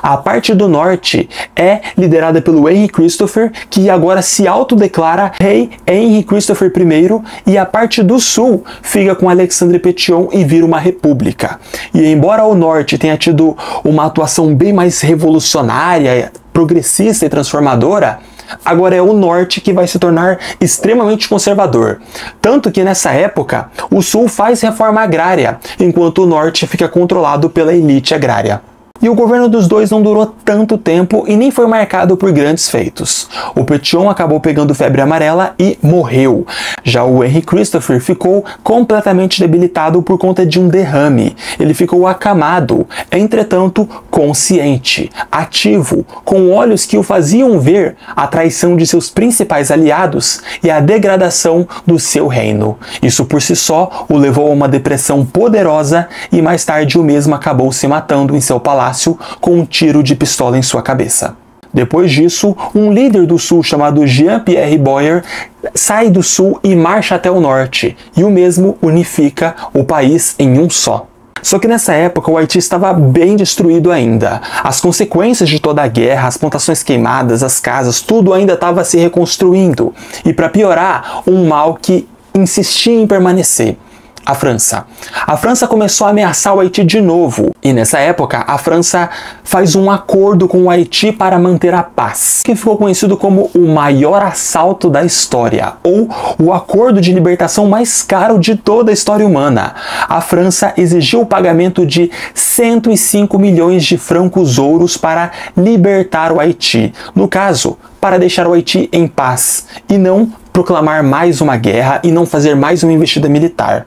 A: A parte do norte é liderada pelo Henry Christopher, que agora se autodeclara rei Henry Christopher I, e a parte do sul fica com Alexandre Pétion e vira uma república. E embora o norte tenha tido uma atuação bem mais revolucionária, progressista e transformadora, agora é o norte que vai se tornar extremamente conservador. Tanto que nessa época, o sul faz reforma agrária, enquanto o norte fica controlado pela elite agrária. E o governo dos dois não durou tanto tempo e nem foi marcado por grandes feitos. O Pétion acabou pegando febre amarela e morreu. Já o Henry Christopher ficou completamente debilitado por conta de um derrame. Ele ficou acamado, entretanto consciente, ativo, com olhos que o faziam ver a traição de seus principais aliados e a degradação do seu reino. Isso por si só o levou a uma depressão poderosa e mais tarde o mesmo acabou se matando em seu palácio com um tiro de pistola em sua cabeça. Depois disso, um líder do sul chamado Jean-Pierre Boyer sai do sul e marcha até o norte, e o mesmo unifica o país em um só. Só que nessa época o Haiti estava bem destruído ainda. As consequências de toda a guerra, as plantações queimadas, as casas, tudo ainda estava se reconstruindo. E para piorar, um mal que insistia em permanecer. A França. A França começou a ameaçar o Haiti de novo, e nessa época a França faz um acordo com o Haiti para manter a paz, que ficou conhecido como o maior assalto da história, ou o acordo de libertação mais caro de toda a história humana. A França exigiu o pagamento de 105 milhões de francos ouros para libertar o Haiti, no caso, para deixar o Haiti em paz, e não proclamar mais uma guerra e não fazer mais uma investida militar.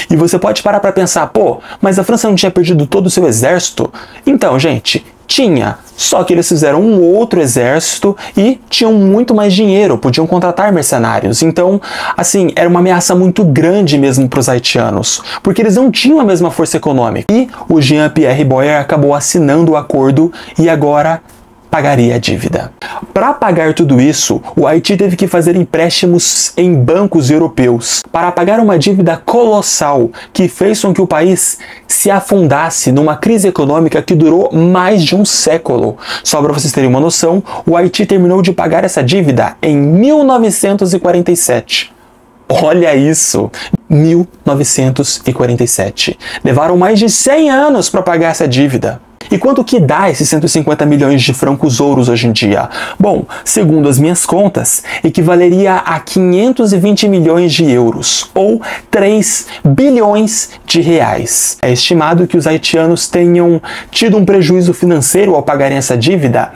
A: E você pode parar para pensar, pô, mas a França não tinha perdido todo o seu exército? Então, gente, tinha. Só que eles fizeram um outro exército e tinham muito mais dinheiro, podiam contratar mercenários. Então, assim, era uma ameaça muito grande mesmo para os haitianos, porque eles não tinham a mesma força econômica. E o Jean-Pierre Boyer acabou assinando o acordo e agora pagaria a dívida. Para pagar tudo isso, o Haiti teve que fazer empréstimos em bancos europeus para pagar uma dívida colossal que fez com que o país se afundasse numa crise econômica que durou mais de um século. Só para vocês terem uma noção, o Haiti terminou de pagar essa dívida em 1947. Olha isso! 1947. Levaram mais de 100 anos para pagar essa dívida. E quanto que dá esses 150 milhões de francos ouros hoje em dia? Bom, segundo as minhas contas, equivaleria a 520 milhões de euros, ou 3 bilhões de reais. É estimado que os haitianos tenham tido um prejuízo financeiro ao pagarem essa dívida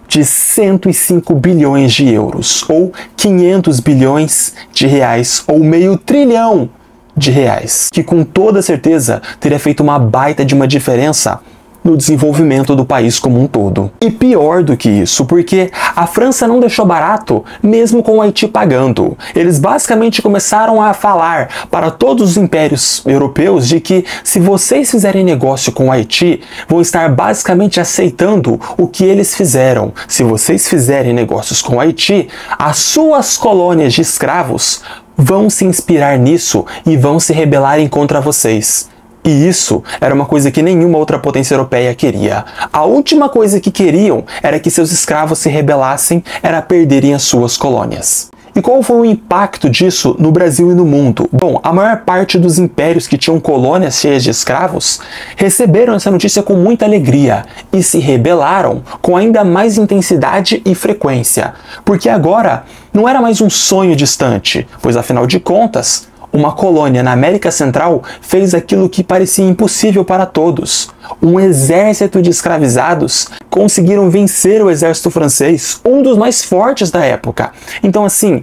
A: de 105 bilhões de euros, ou 500 bilhões de reais, ou meio trilhão de reais, que com toda certeza teria feito uma baita de uma diferença no desenvolvimento do país como um todo. E pior do que isso, porque a França não deixou barato, mesmo com o Haiti pagando. Eles basicamente começaram a falar para todos os impérios europeus de que se vocês fizerem negócio com o Haiti, vão estar basicamente aceitando o que eles fizeram. Se vocês fizerem negócios com o Haiti, as suas colônias de escravos vão se inspirar nisso e vão se rebelarem contra vocês. E isso era uma coisa que nenhuma outra potência europeia queria. A última coisa que queriam era que seus escravos se rebelassem, era perderem as suas colônias. E qual foi o impacto disso no Brasil e no mundo? Bom, a maior parte dos impérios que tinham colônias cheias de escravos receberam essa notícia com muita alegria e se rebelaram com ainda mais intensidade e frequência, porque agora não era mais um sonho distante, pois afinal de contas, uma colônia na América Central fez aquilo que parecia impossível para todos. Um exército de escravizados conseguiram vencer o exército francês, um dos mais fortes da época. Então, assim,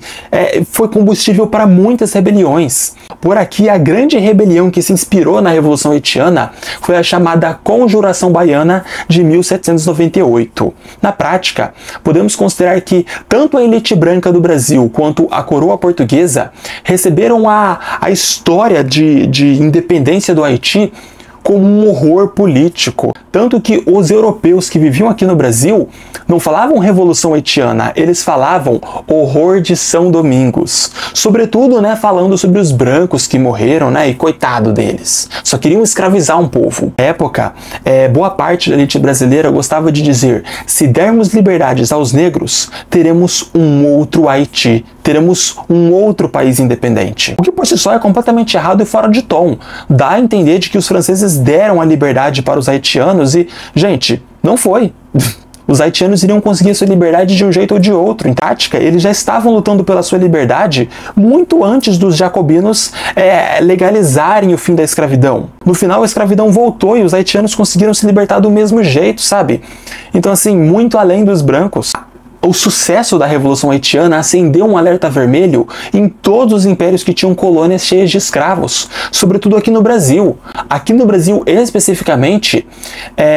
A: foi combustível para muitas rebeliões. Por aqui, a grande rebelião que se inspirou na Revolução Haitiana foi a chamada Conjuração Baiana de 1798. Na prática, podemos considerar que tanto a elite branca do Brasil quanto a coroa portuguesa receberam a história de independência do Haiti como um horror político. Tanto que os europeus que viviam aqui no Brasil não falavam Revolução Haitiana, eles falavam horror de São Domingos. Sobretudo, né, falando sobre os brancos que morreram, né, e coitado deles. Só queriam escravizar um povo. Na época, boa parte da elite brasileira gostava de dizer: se dermos liberdades aos negros, teremos um outro Haiti. Teremos um outro país independente. O que por si só é completamente errado e fora de tom. Dá a entender de que os franceses deram a liberdade para os haitianos e, gente, não foi. os haitianos iriam conseguir sua liberdade de um jeito ou de outro. Em tática, eles já estavam lutando pela sua liberdade muito antes dos jacobinos legalizarem o fim da escravidão. No final, a escravidão voltou e os haitianos conseguiram se libertar do mesmo jeito, sabe? Então, assim, muito além dos brancos. O sucesso da Revolução Haitiana acendeu um alerta vermelho em todos os impérios que tinham colônias cheias de escravos, sobretudo aqui no Brasil. Aqui no Brasil, especificamente,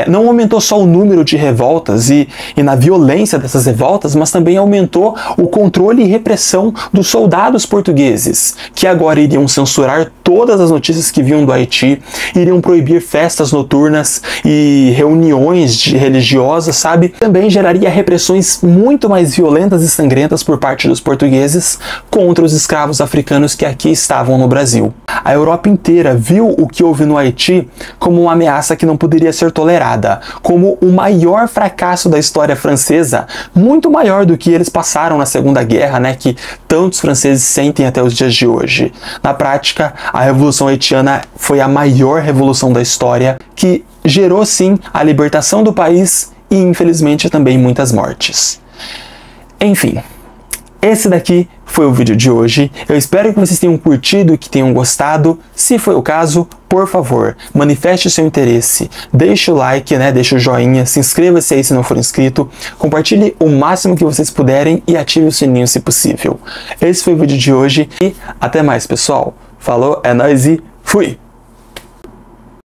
A: não aumentou só o número de revoltas e na violência dessas revoltas, mas também aumentou o controle e repressão dos soldados portugueses, que agora iriam censurar todas as notícias que vinham do Haiti, iriam proibir festas noturnas e reuniões religiosas, sabe? Também geraria repressões muito mais violentas e sangrentas por parte dos portugueses contra os escravos africanos que aqui estavam no Brasil. A Europa inteira viu o que houve no Haiti como uma ameaça que não poderia ser tolerada, como o maior fracasso da história francesa, muito maior do que eles passaram na Segunda Guerra, né, que tantos franceses sentem até os dias de hoje. Na prática, a Revolução Haitiana foi a maior revolução da história, que gerou sim a libertação do país e infelizmente também muitas mortes. Enfim, esse daqui foi o vídeo de hoje. Eu espero que vocês tenham curtido e que tenham gostado. Se foi o caso, por favor, manifeste o seu interesse. Deixe o like, né? Deixe o joinha, se inscreva-se aí se não for inscrito, compartilhe o máximo que vocês puderem e ative o sininho se possível. Esse foi o vídeo de hoje e até mais, pessoal. Falou, é nóis e fui!